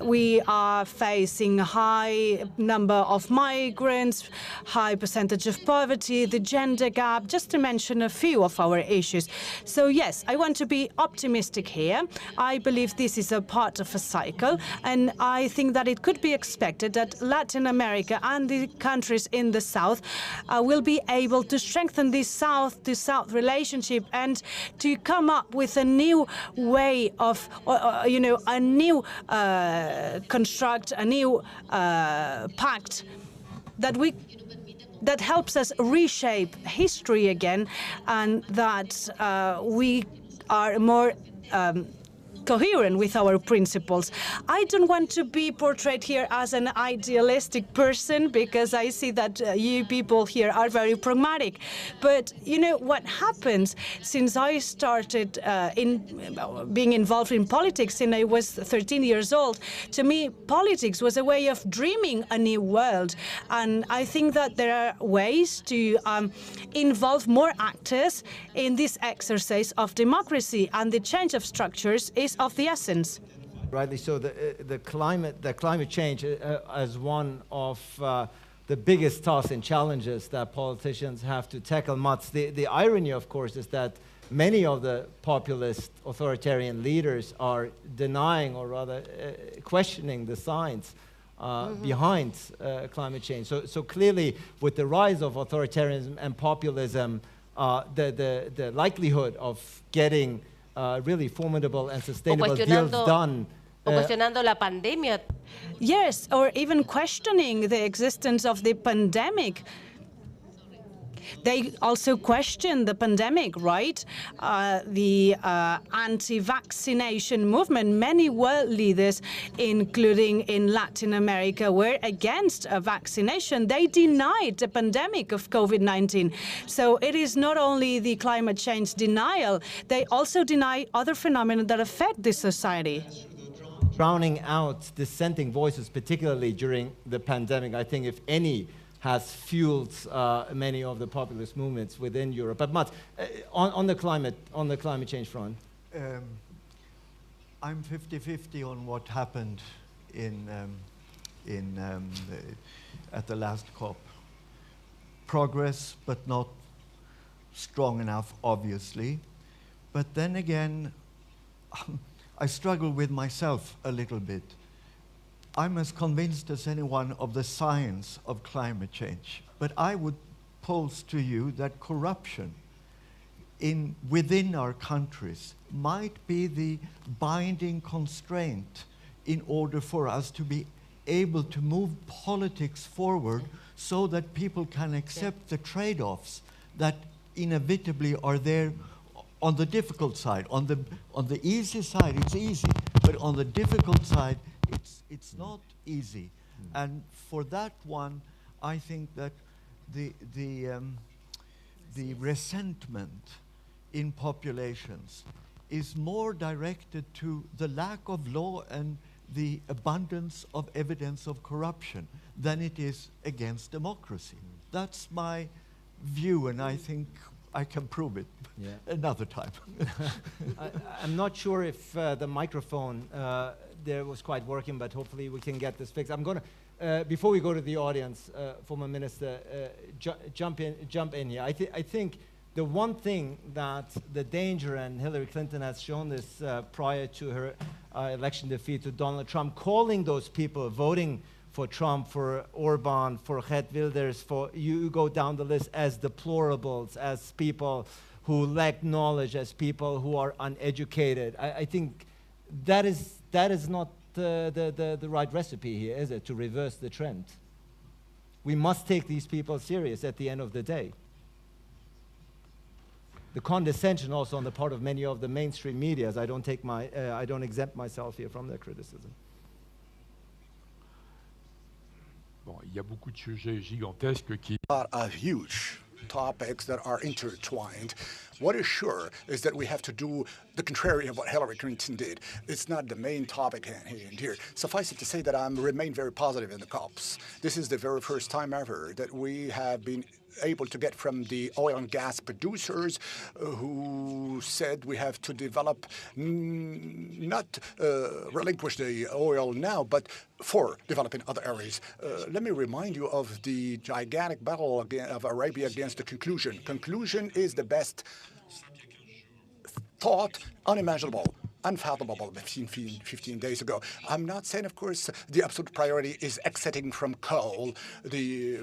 We are facing a high number of migrants, high percentage of poverty, the gender gap, just to mention a few of our issues. So yes, I want to be optimistic here. I believe this is a part of a cycle, and I think that it could be expected that Latin America and the countries in the South will be able to strengthen this South-to-South relationship and to come up with a new way of, a new construct, a new pact that helps us reshape history again, and that we are more coherent with our principles. I don't want to be portrayed here as an idealistic person, because I see that you people here are very pragmatic. But you know what happens since I started being involved in politics and I was 13 years old, to me politics was a way of dreaming a new world. And I think that there are ways to involve more actors in this exercise of democracy, and the change of structures is of the essence. Rightly so. The climate change as one of the biggest tasks and challenges that politicians have to tackle. Mats, the irony, of course, is that many of the populist authoritarian leaders are denying, or rather questioning, the science behind climate change. So clearly, with the rise of authoritarianism and populism, the likelihood of getting really formidable and sustainable deals done. Cuestionando la pandemia. Yes, or even questioning the existence of the pandemic. They also question the pandemic, right? The anti-vaccination movement, many world leaders, including in Latin America, were against a vaccination. They denied the pandemic of COVID-19. So it is not only the climate change denial, they also deny other phenomena that affect this society. Drowning out dissenting voices, particularly during the pandemic, I think, if any, has fueled many of the populist movements within Europe. But Mats, on the climate change front, I'm 50-50 on what happened at the last COP. Progress, but not strong enough, obviously. But then again, I struggle with myself a little bit. I'm as convinced as anyone of the science of climate change, but I would pose to you that corruption within our countries might be the binding constraint in order for us to be able to move politics forward so that people can accept the trade-offs that inevitably are there on the difficult side. On the easy side, it's easy, but on the difficult side, it's not easy. And for that one, I think that the resentment in populations is more directed to the lack of law and the abundance of evidence of corruption than it is against democracy. That's my view, and I think I can prove it another time. I'm not sure if the microphone there was quite working, but hopefully we can get this fixed. I'm going to, before we go to the audience, former minister, jump in here. I think the one thing that the danger, and Hillary Clinton has shown this prior to her election defeat to Donald Trump, calling those people voting for Trump, for Orban, for Geert Wilders, for you go down the list as deplorables, as people who lack knowledge, as people who are uneducated. I think that is not the right recipe here, is it, to reverse the trend? We must take these people serious at the end of the day. The condescension also on the part of many of the mainstream media, I don't exempt myself here from their criticism. Bon, il y a beaucoup de sujets gigantesques qui... Of huge topics that are intertwined. What is sure is that we have to do the contrary of what Hillary Clinton did. It's not the main topic here. Suffice it to say that I remain very positive in the COPs. This is the very first time ever that we have been able to get from the oil and gas producers who said we have to develop, not relinquish the oil now, but for developing other areas. Let me remind you of the gigantic battle of Arabia against the conclusion. Conclusion is the best thought, unimaginable, unfathomable 15 days ago. I'm not saying, of course, the absolute priority is exiting from coal. The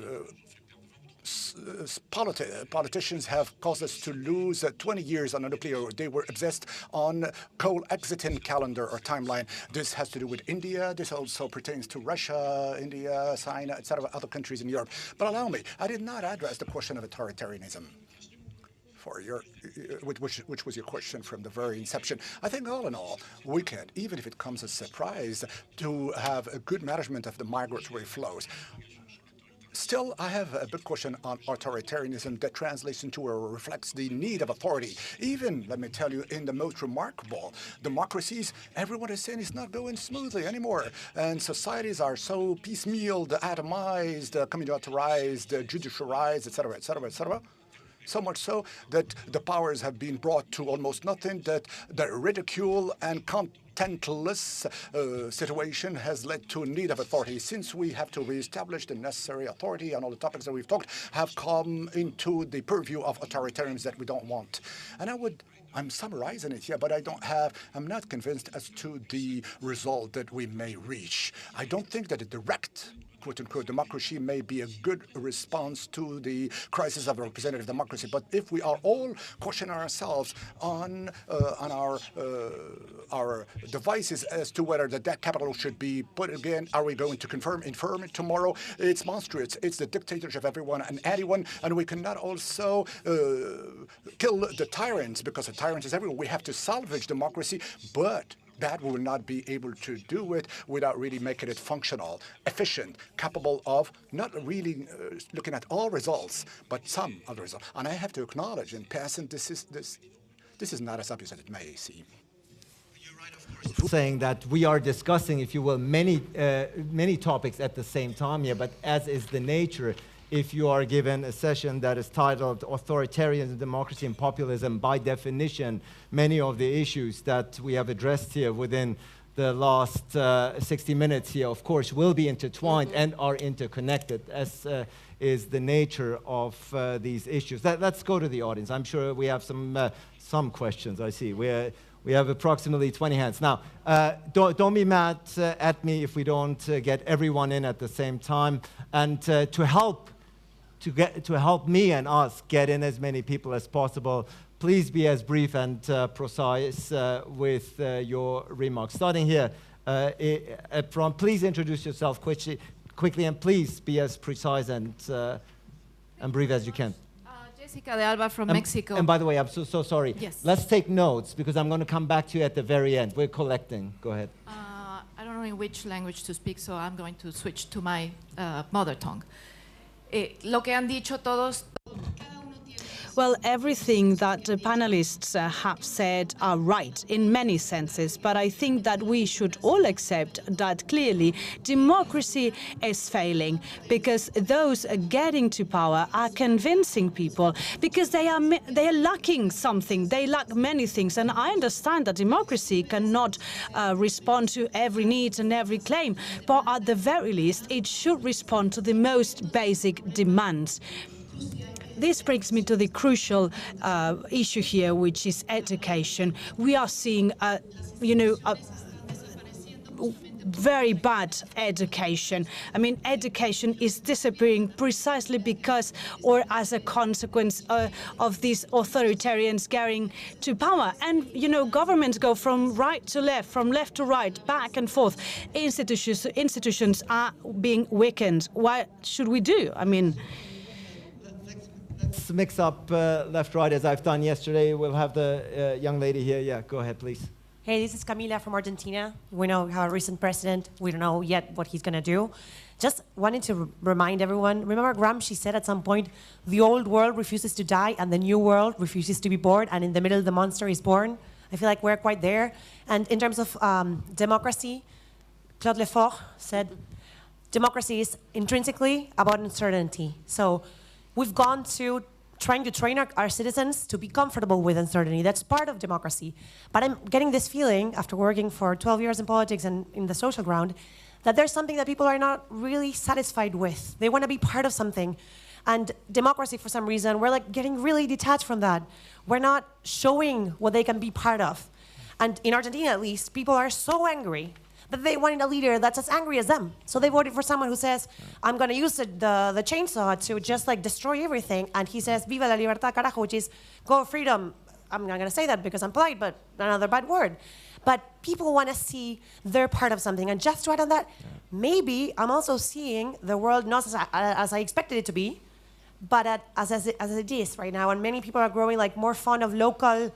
politicians have caused us to lose 20 years on a nuclear. They were obsessed on coal exiting calendar or timeline. This has to do with India. This also pertains to Russia, India, China, etc., other countries in Europe. But allow me, I did not address the question of authoritarianism, which was your question from the very inception. I think all in all, we can, even if it comes as a surprise, to have a good management of the migratory flows. Still, I have a big question on authoritarianism that translates into or reflects the need of authority. Even, let me tell you, in the most remarkable democracies, everyone is saying it's not going smoothly anymore. And societies are so piecemealed, atomized, communitarized, judiciarized, etc., etc., etc. So much so that the powers have been brought to almost nothing, that the ridicule and contentless situation has led to a need of authority. Since we have to reestablish the necessary authority on all the topics that we've talked, have come into the purview of authoritarians that we don't want. And I'm summarizing it here, but I'm not convinced as to the result that we may reach. I don't think that a direct quote-unquote democracy may be a good response to the crisis of representative democracy. But if we are all questioning ourselves on our devices as to whether the debt capital should be put again. Are we going to confirm it tomorrow? It's monstrous. It's the dictatorship of everyone and anyone, and we cannot also kill the tyrants, because the tyrants is everywhere. We have to salvage democracy, but that we will not be able to do it without really making it functional, efficient, capable of not really looking at all results, but some of the results. And I have to acknowledge in passing, this is not as obvious as it may seem. Saying that we are discussing, if you will, many topics at the same time here, but as is the nature, if you are given a session that is titled Authoritarianism, Democracy and Populism, by definition, many of the issues that we have addressed here within the last 60 minutes here, of course, will be intertwined and are interconnected, as is the nature of these issues. Let's go to the audience. I'm sure we have some questions, I see. We have approximately 20 hands. Now, don't be mad at me if we don't get everyone in at the same time. And to help me and us get in as many people as possible, please be as brief and precise with your remarks. Starting here up front, please introduce yourself quickly, and please be as precise and brief as you can. Jessica de Alba from Mexico. And by the way, I'm so sorry. Yes. Let's take notes, because I'm going to come back to you at the very end. We're collecting. Go ahead. I don't know in which language to speak, so I'm going to switch to my mother tongue. Lo que han dicho todos. Well, everything that the panelists have said are right in many senses, but I think that we should all accept that clearly democracy is failing, because those getting to power are convincing people, because they are lacking something. They lack many things, and I understand that democracy cannot respond to every need and every claim, but at the very least, it should respond to the most basic demands. This brings me to the crucial issue here, which is education. We are seeing, a very bad education. I mean, education is disappearing precisely because, or as a consequence of these authoritarians getting to power. And, governments go from right to left, from left to right, back and forth. Institutions are being weakened. What should we do? I mean, let's mix up left-right as I've done yesterday. We'll have the young lady here. Yeah, go ahead, please. Hey, this is Camila from Argentina. We know we have a recent president. We don't know yet what he's going to do. Just wanted to remind everyone, remember Gramsci said at some point, the old world refuses to die and the new world refuses to be born, and in the middle the monster is born. I feel like we're quite there. And in terms of democracy, Claude Lefort said, democracy is intrinsically about uncertainty. So we've gone to trying to train our citizens to be comfortable with uncertainty. That's part of democracy. But I'm getting this feeling, after working for 12 years in politics and in the social ground, that there's something that people are not really satisfied with. They want to be part of something. And democracy, for some reason, we're like getting really detached from that. We're not showing what they can be part of. And in Argentina, at least, people are so angry that they wanted a leader that's as angry as them. So they voted for someone who says, I'm going to use the chainsaw to just like destroy everything. And he says, viva la libertad, carajo, which is go freedom. I'm not going to say that because I'm polite, but another bad word. But people want to see they're part of something. And just to add on that, maybe I'm also seeing the world not as I expected it to be, but as it is right now. And many people are growing like more fond of local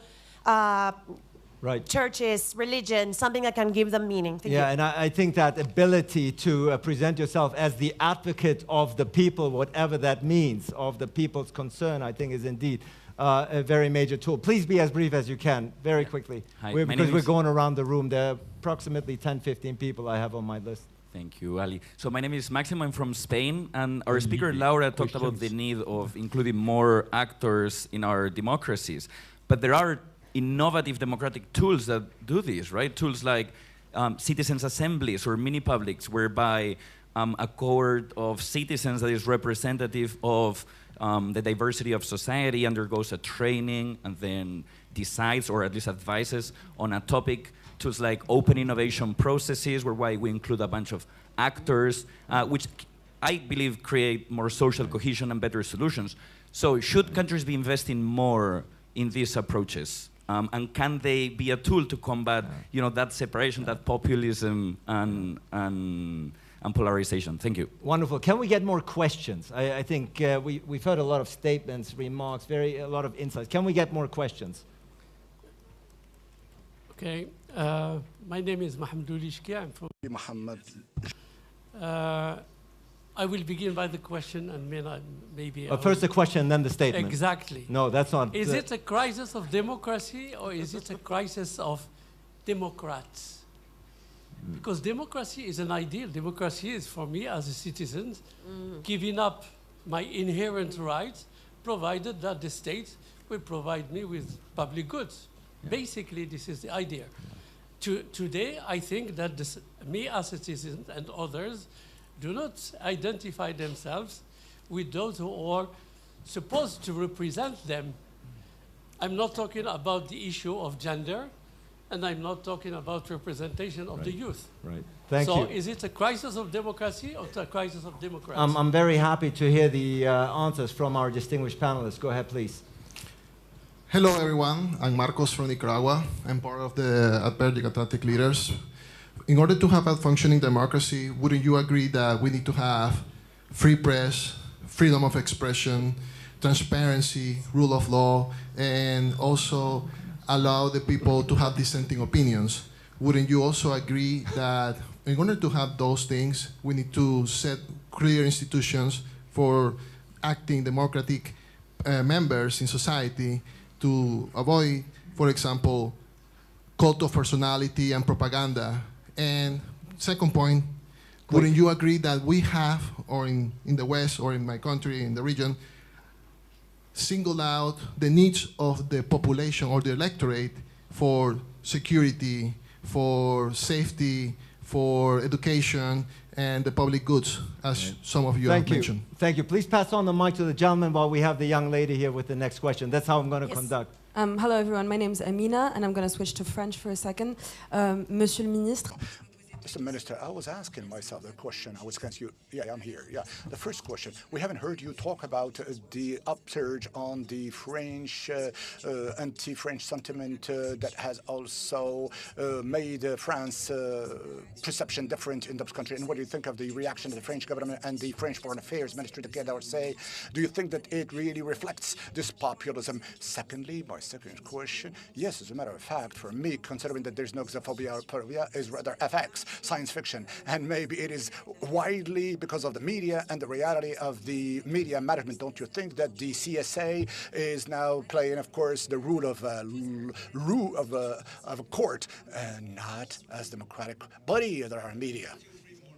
churches, religion, something that can give them meaning. Thank you. And I think that ability to present yourself as the advocate of the people, whatever that means, of the people's concern, I think is indeed a very major tool. Please be as brief as you can, very quickly. Hi, because we're going around the room. There are approximately 10, 15 people I have on my list. Thank you, Ali. So my name is Maximo. I'm from Spain, and our speaker, Laura, talked about the need of including more actors in our democracies. But there are innovative democratic tools that do this, right? Tools like citizens' assemblies or mini-publics, whereby a cohort of citizens that is representative of the diversity of society undergoes a training and then decides, or at least advises, on a topic. Tools like open innovation processes, whereby we include a bunch of actors, which I believe create more social cohesion and better solutions. So should countries be investing more in these approaches? And can they be a tool to combat, that separation, that populism and polarization? Thank you. Wonderful. Can we get more questions? I think we've heard a lot of statements, remarks, a lot of insights. Can we get more questions? Okay. My name is Mahmoud Ishki. I'm from Muhammad. I will begin by the question and maybe... First the question, then the statement. Exactly. No, that's not... Is it a crisis of democracy or is it a crisis of democrats? Because democracy is an ideal. Democracy is, for me, as a citizen, giving up my inherent rights, provided that the state will provide me with public goods. Yeah. Basically, this is the idea. Today, I think that me as a citizen and others do not identify themselves with those who are supposed to represent them. I'm not talking about the issue of gender, and I'm not talking about representation of the youth. Right. Thank you. So is it a crisis of democracy or a crisis of democracy? I'm very happy to hear the answers from our distinguished panelists. Go ahead, please. Hello, everyone. I'm Marcos from Nicaragua. I'm part of the Atlantic Leaders. In order to have a functioning democracy, wouldn't you agree that we need to have free press, freedom of expression, transparency, rule of law, and also allow the people to have dissenting opinions? Wouldn't you also agree that in order to have those things, we need to set clear institutions for acting democratic members in society to avoid, for example, cult of personality and propaganda? And second point, wouldn't you agree that we have, or in the West, or in my country, in the region, singled out the needs of the population or the electorate for security, for safety, for education, and the public goods, as some of you have mentioned? Thank you. Please pass on the mic to the gentleman while we have the young lady here with the next question. That's how I'm going to conduct. Hello everyone, my name is Amina and I'm going to switch to French for a second. Monsieur le Ministre. Mr. Minister, I was asking myself the question. I was asking you, yeah, I'm here. Yeah, the first question. We haven't heard you talk about the upsurge on the French, anti-French sentiment that has also made France perception different in this country. And what do you think of the reaction of the French government and the French Foreign Affairs Ministry together say? Do you think that it really reflects this populism? Secondly, my second question, yes, as a matter of fact, for me, considering that there's no xenophobia or parophobia, is rather FX. Science fiction, and maybe it is widely because of the media and the reality of the media management. Don't you think that the CSA is now playing, of course, the role of a court and not as democratic body of our media?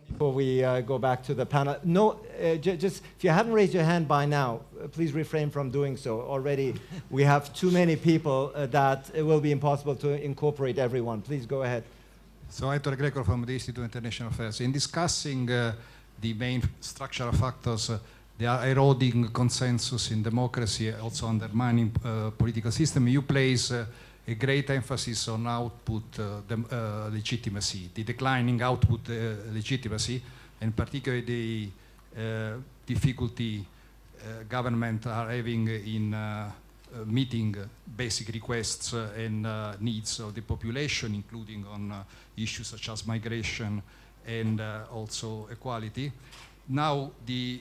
Before we go back to the panel, no, just if you haven't raised your hand by now, please refrain from doing so. Already, we have too many people that it will be impossible to incorporate everyone. Please go ahead. So, Ettore Greco from the Institute of International Affairs. In discussing the main structural factors, they are eroding consensus in democracy, also undermining political system. You place a great emphasis on output legitimacy, the declining output legitimacy, and particularly the difficulty government are having in meeting basic requests and needs of the population, including on issues such as migration and also equality. Now, the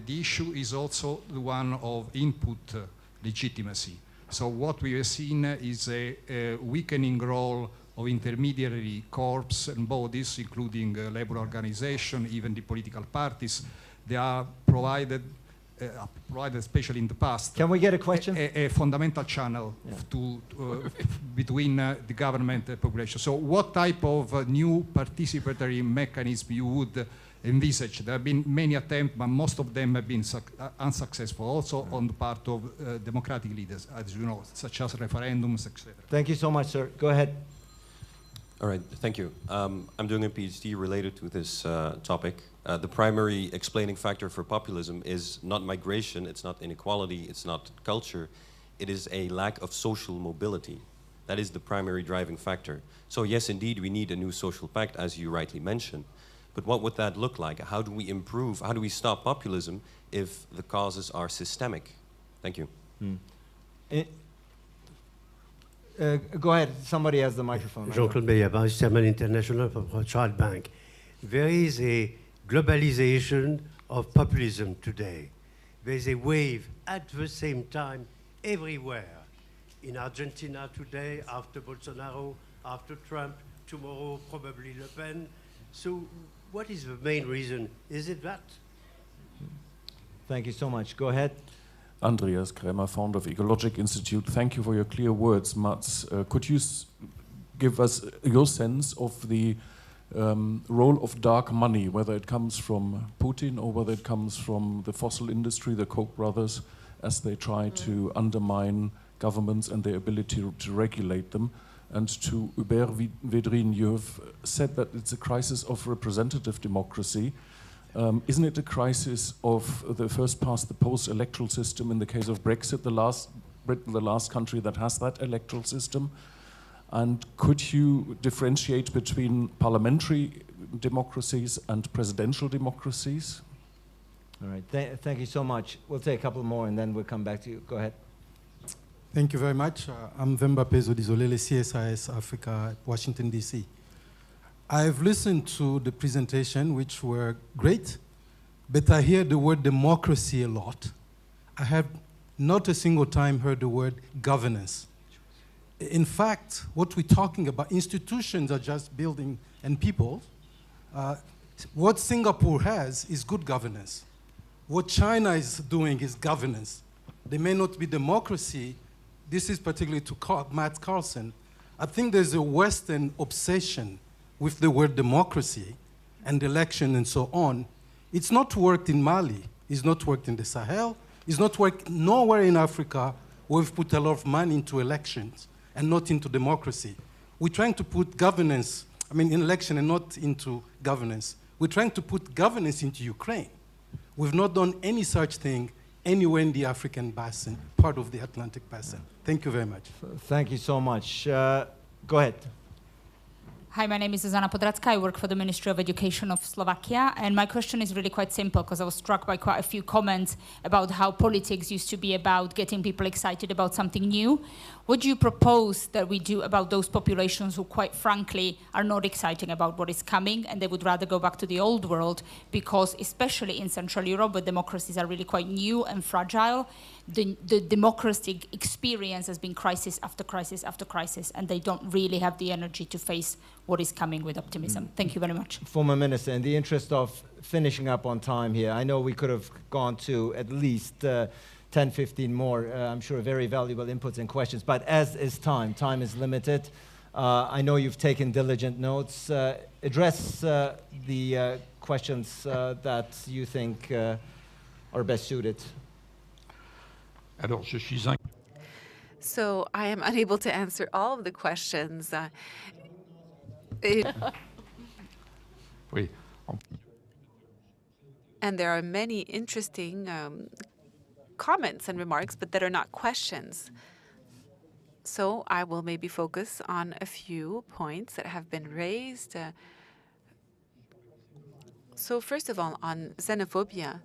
issue is also the one of input legitimacy. So what we have seen is a weakening role of intermediary corps and bodies, including labor organization, even the political parties. They are provided, especially in the past. Can we get a question? A fundamental channel between the government and the population. So what type of new participatory mechanism you would envisage? There have been many attempts, but most of them have been unsuccessful, also on the part of democratic leaders, as you know, such as referendums, etc. Thank you so much, sir. Go ahead. All right, thank you. I'm doing a PhD related to this topic. The primary explaining factor for populism is not migration, it's not inequality, it's not culture, it is a lack of social mobility. That is the primary driving factor. So yes, indeed, we need a new social pact, as you rightly mentioned. But what would that look like? How do we improve, how do we stop populism if the causes are systemic? Thank you. Go ahead. Somebody has the microphone. Jean-Claude Meyer, Vice Chairman International for Rothschild Bank. There is a globalization of populism today. There is a wave at the same time everywhere. In Argentina today, after Bolsonaro, after Trump, tomorrow probably Le Pen. So what is the main reason? Is it that? Thank you so much. Go ahead. Andreas Krämer, founder of Ecologic Institute. Thank you for your clear words, Mats. Could you give us your sense of the role of dark money, whether it comes from Putin or whether it comes from the fossil industry, the Koch brothers, as they try to undermine governments and their ability to regulate them? And to Hubert Védrine, you have said that it's a crisis of representative democracy. Isn't it a crisis of the first past the post electoral system in the case of Brexit, Britain, the last country that has that electoral system? And could you differentiate between parliamentary democracies and presidential democracies? All right, thank you so much. We'll take a couple more and then we'll come back to you. Go ahead. Thank you very much. I'm Vemba Pezo Dizolele, CSIS Africa, Washington, D.C. I've listened to the presentation, which were great, but I hear the word democracy a lot. I have not a single time heard the word governance. In fact, what we're talking about, institutions are just building and people. What Singapore has is good governance. What China is doing is governance. They may not be democracy. This is particularly to Matt Carlson. I think there's a Western obsession with the word democracy and election and so on. It's not worked in Mali. It's not worked in the Sahel. It's not worked nowhere in Africa where we've put a lot of money into elections and not into democracy. We're trying to put governance, in election and not into governance. We're trying to put governance into Ukraine. We've not done any such thing anywhere in the African basin, part of the Atlantic basin. Thank you very much. Thank you so much. Go ahead. Hi, my name is Zuzana Podracka. I work for the Ministry of Education of Slovakia. And my question is really quite simple because I was struck by quite a few comments about how politics used to be about getting people excited about something new. What do you propose that we do about those populations who, quite frankly, are not excited about what is coming and they would rather go back to the old world because, especially in Central Europe, where democracies are really quite new and fragile, the democratic experience has been crisis after crisis after crisis, and they don't really have the energy to face what is coming with optimism. Thank you very much. Former Minister, in the interest of finishing up on time here, I know we could have gone to at least 10, 15 more, I'm sure very valuable inputs and questions, but as is time is limited. I know you've taken diligent notes. Address the questions that you think are best suited. So I am unable to answer all of the questions. And there are many interesting comments and remarks, but that are not questions. So I will maybe focus on a few points that have been raised. So first of all, on xenophobia.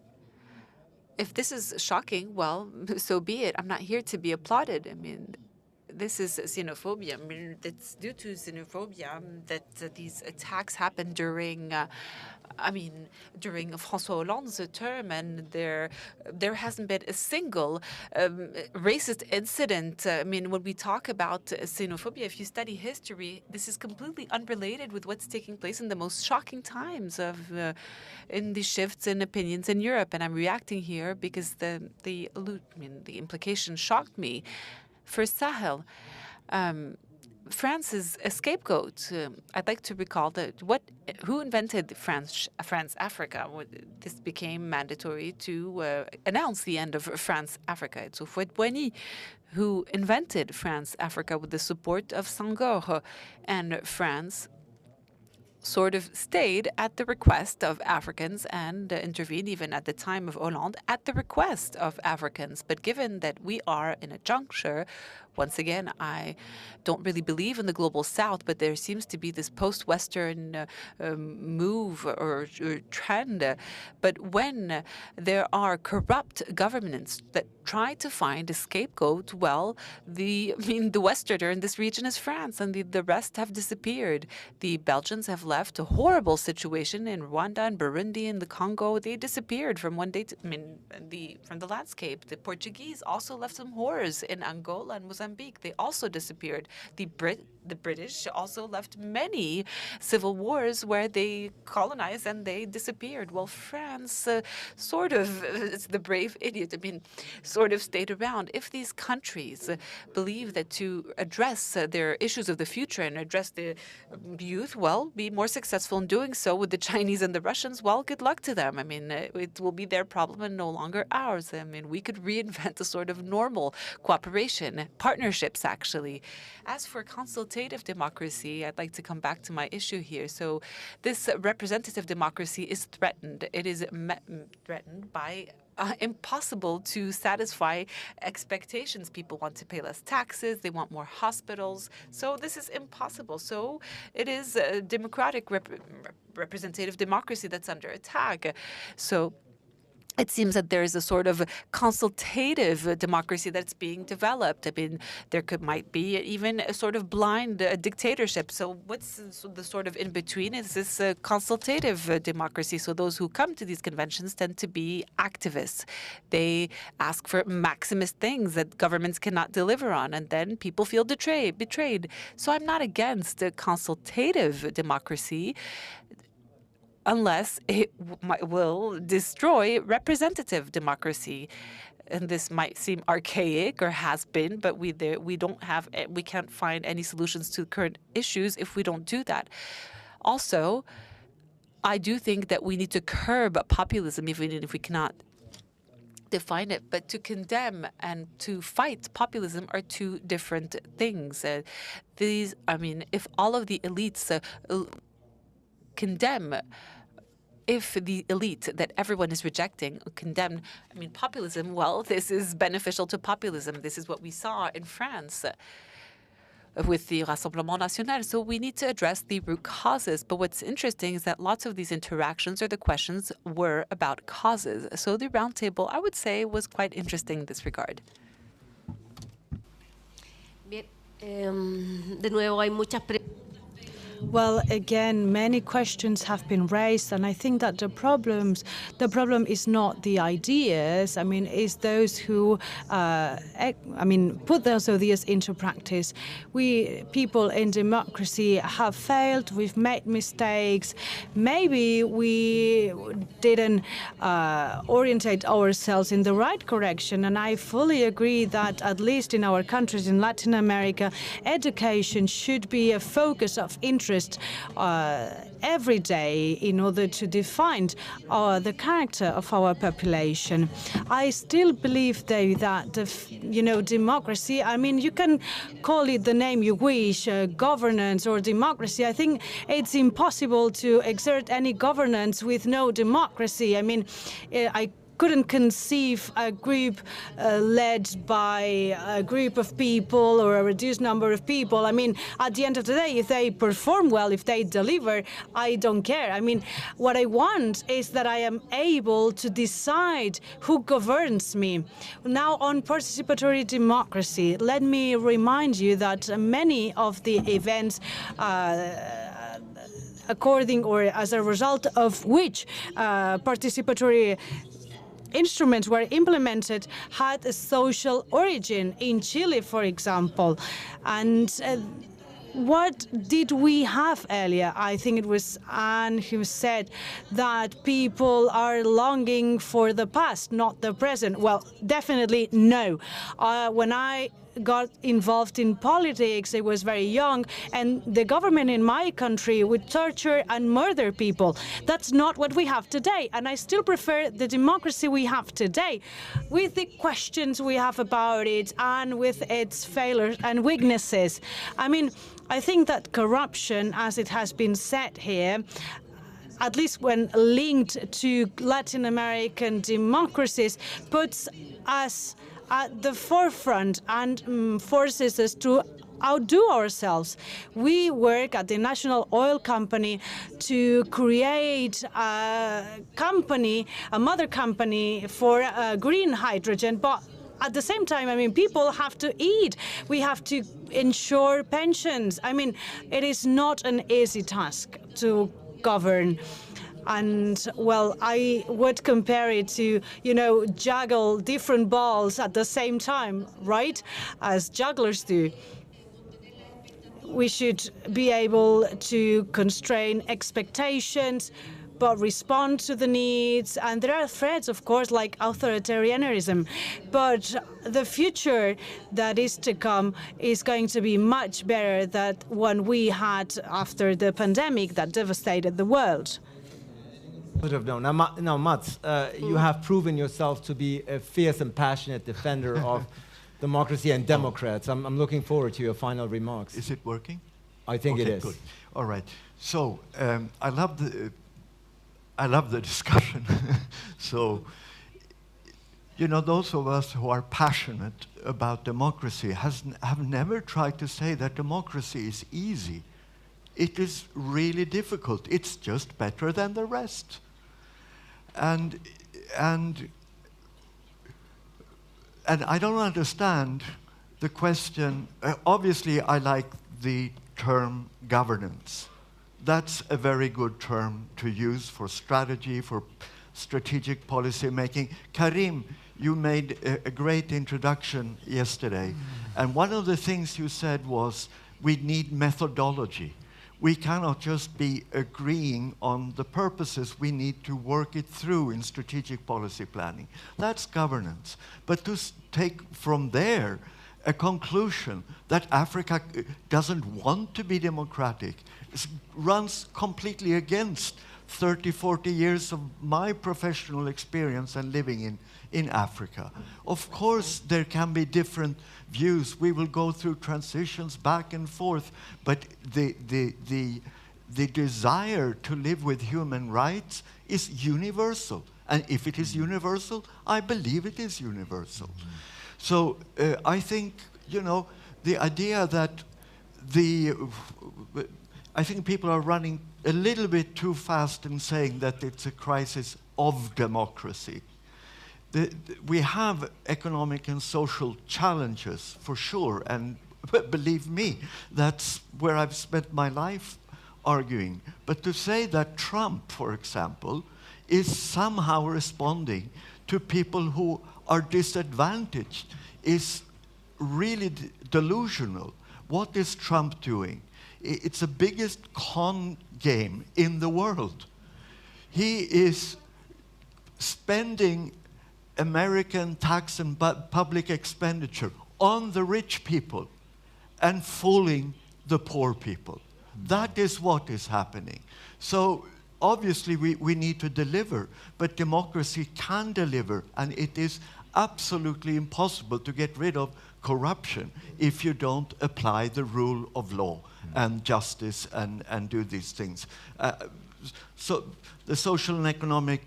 If this is shocking, well, so be it. I'm not here to be applauded. This is xenophobia. It's due to xenophobia that these attacks happened during François Hollande's term, and there hasn't been a single racist incident. When we talk about xenophobia, if you study history, this is completely unrelated with what's taking place in the most shocking times in the shifts in opinions in Europe. And I'm reacting here because the implication shocked me. For Sahel, France is a scapegoat. I'd like to recall that who invented France-Africa? This became mandatory to announce the end of France-Africa. It's Houphouët-Boigny who invented France-Africa with the support of Senghor, and France sort of stayed at the request of Africans and intervened even at the time of Hollande at the request of Africans. But given that we are in a juncture once again, I don't really believe in the global south, but there seems to be this post-Western move or trend. But when there are corrupt governments that try to find a scapegoat, well, the Westerner in this region is France, and the rest have disappeared. The Belgians have left a horrible situation in Rwanda and Burundi and the Congo. They disappeared from one day to, from the landscape. The Portuguese also left some horrors in Angola and Mozambique. They also disappeared. The British also left many civil wars where they colonized and they disappeared. Well, France sort of, it's the brave idiot, sort of stayed around. If these countries believe that to address their issues of the future and address the youth, well, be more successful in doing so with the Chinese and the Russians, well, good luck to them. It will be their problem and no longer ours. We could reinvent a sort of normal cooperation, partnerships, actually. As for consultative democracy, I'd like to come back to my issue here. So this representative democracy is threatened. It is threatened by impossible to satisfy expectations. People want to pay less taxes. They want more hospitals. So this is impossible. So it is a democratic representative democracy that's under attack. So it seems that there is a sort of consultative democracy that's being developed. There might be even a sort of blind dictatorship. So what's the sort of in-between is this consultative democracy. So those who come to these conventions tend to be activists. They ask for maximist things that governments cannot deliver on, and then people feel betrayed. So I'm not against a consultative democracy, unless it will destroy representative democracy. And this might seem archaic or has been, but we can't find any solutions to current issues if we don't do that. Also, I do think that we need to curb populism, even if we cannot define it. But to condemn and to fight populism are two different things. If all of the elites condemn, if the elite that everyone is rejecting condemn, populism, well, this is beneficial to populism. This is what we saw in France with the Rassemblement National. So we need to address the root causes. But what's interesting is that lots of these interactions or the questions were about causes. So the roundtable, I would say, was quite interesting in this regard. Bien, de nuevo hay muchas preguntas. Well, again, many questions have been raised, and I think that the problem is not the ideas. It's those who, put those ideas into practice. We, people in democracy, have failed. We've made mistakes. Maybe we didn't orientate ourselves in the right direction, and I fully agree that, at least in our countries in Latin America, education should be a focus of interest every day in order to define the character of our population. I still believe, though, that democracy, you can call it the name you wish, governance or democracy. I think it's impossible to exert any governance with no democracy. I couldn't conceive a group led by a group of people or a reduced number of people. At the end of the day, if they perform well, if they deliver, I don't care. What I want is that I am able to decide who governs me. Now, on participatory democracy, let me remind you that many of the events according or as a result of which participatory instruments were implemented had a social origin. In Chile, for example. And what did we have earlier? I think it was Anne who said that people are longing for the past, not the present. Well, definitely no. When I got involved in politics, I was very young, and the government in my country would torture and murder people. That's not what we have today, and I still prefer the democracy we have today, with the questions we have about it and with its failures and weaknesses. I think that corruption, as it has been said here, at least when linked to Latin American democracies, puts us at the forefront and forces us to outdo ourselves. We work at the National Oil Company to create a company, a mother company for green hydrogen, but at the same time, I mean, people have to eat. We have to ensure pensions. I mean, it is not an easy task to govern. And, well, I would compare it to, you know, juggle different balls at the same time, right? As jugglers do. We should be able to constrain expectations, but respond to the needs. And there are threats, of course, like authoritarianism. But the future that is to come is going to be much better than one we had after the pandemic that devastated the world. Now, Mats, you have proven yourself to be a fierce and passionate defender of democracy and Democrats. I'm looking forward to your final remarks. Is it working? I think okay, it is. Good. All right. So I love the discussion. So, you know, those of us who are passionate about democracy have never tried to say that democracy is easy. It is really difficult. It's just better than the rest. And I don't understand the question. Obviously, I like the term governance. That's a very good term to use for strategy, for strategic policy making. Karim, you made a great introduction yesterday. And one of the things you said was, we need methodology. We cannot just be agreeing on the purposes. We need to work it through in strategic policy planning. That's governance. But to take from there a conclusion that Africa doesn't want to be democratic runs completely against 30, 40 years of my professional experience and living in Africa. Of course, there can be different views. We will go through transitions back and forth, but the desire to live with human rights is universal. And if it is universal, I believe it is universal. So I think, you know, the idea that I think people are running a little bit too fast in saying that it's a crisis of democracy. We have economic and social challenges, for sure, and believe me, that's where I've spent my life arguing. But to say that Trump, for example, is somehow responding to people who are disadvantaged is really delusional. What is Trump doing? It's the biggest con game in the world. He is spending American tax and public expenditure on the rich people and fooling the poor people. That is what is happening. So obviously we need to deliver, but democracy can deliver, and it is absolutely impossible to get rid of corruption if you don't apply the rule of law and justice and do these things. So the social and economic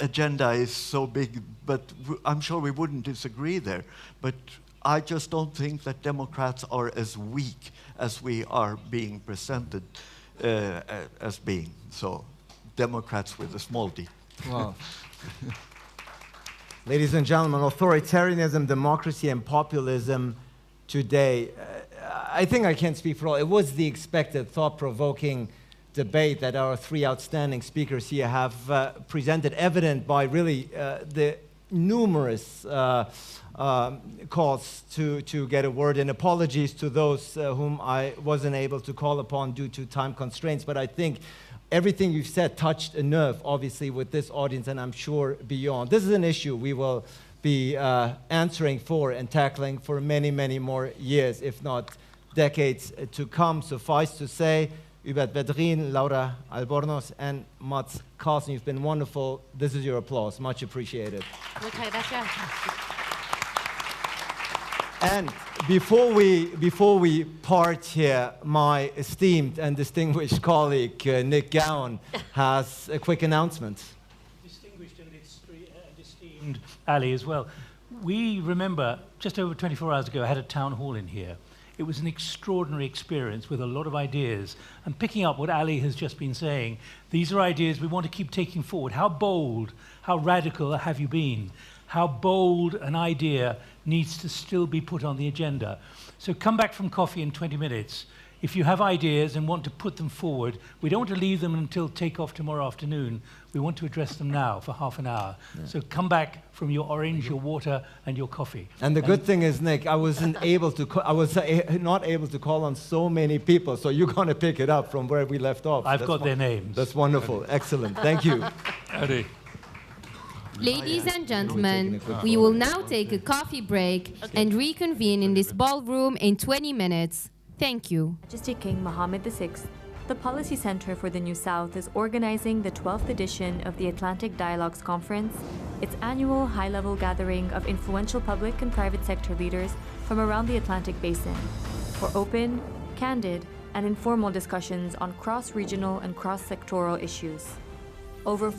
agenda is so big, but I'm sure we wouldn't disagree there. But I just don't think that Democrats are as weak as we are being presented as being. So Democrats with a small d. Wow. Ladies and gentlemen, authoritarianism, democracy, and populism today. I think I can't speak for all. It was the expected, thought-provoking debate that our three outstanding speakers here have presented, evident by really the numerous calls to get a word in. Apologies to those whom I wasn't able to call upon due to time constraints, but I think everything you've said touched a nerve, obviously, with this audience, and I'm sure beyond. This is an issue we will be answering for and tackling for many, many more years, if not decades to come. Suffice to say, Hubert Vedrin, Laura Albornoz, and Mats Karlsson, you've been wonderful. This is your applause. Much appreciated. Muchas gracias. And before we part here, my esteemed and distinguished colleague, Nick Gowan, has a quick announcement. Distinguished and esteemed Ali as well. we remember just over 24 hours ago, I had a town hall in here. It was an extraordinary experience with a lot of ideas. And picking up what Ali has just been saying, these are ideas we want to keep taking forward. How bold, how radical have you been? How bold an idea needs to still be put on the agenda. So come back from coffee in 20 minutes. If you have ideas and want to put them forward, we don't want to leave them until take-off tomorrow afternoon. We want to address them now for half an hour. Yeah. So come back from your orange, your water, and your coffee. And the good thing is, Nick, I was not able to call on so many people, so you're going to pick it up from where we left off. I've got their names. That's wonderful. Excellent. Thank you. Ladies and gentlemen, we will now take a coffee break and reconvene in this ballroom in 20 minutes. Thank you. Majesty King Mohammed VI, the Policy Center for the New South is organizing the 12th edition of the Atlantic Dialogues Conference, its annual high-level gathering of influential public and private sector leaders from around the Atlantic Basin for open, candid, and informal discussions on cross-regional and cross-sectoral issues. Over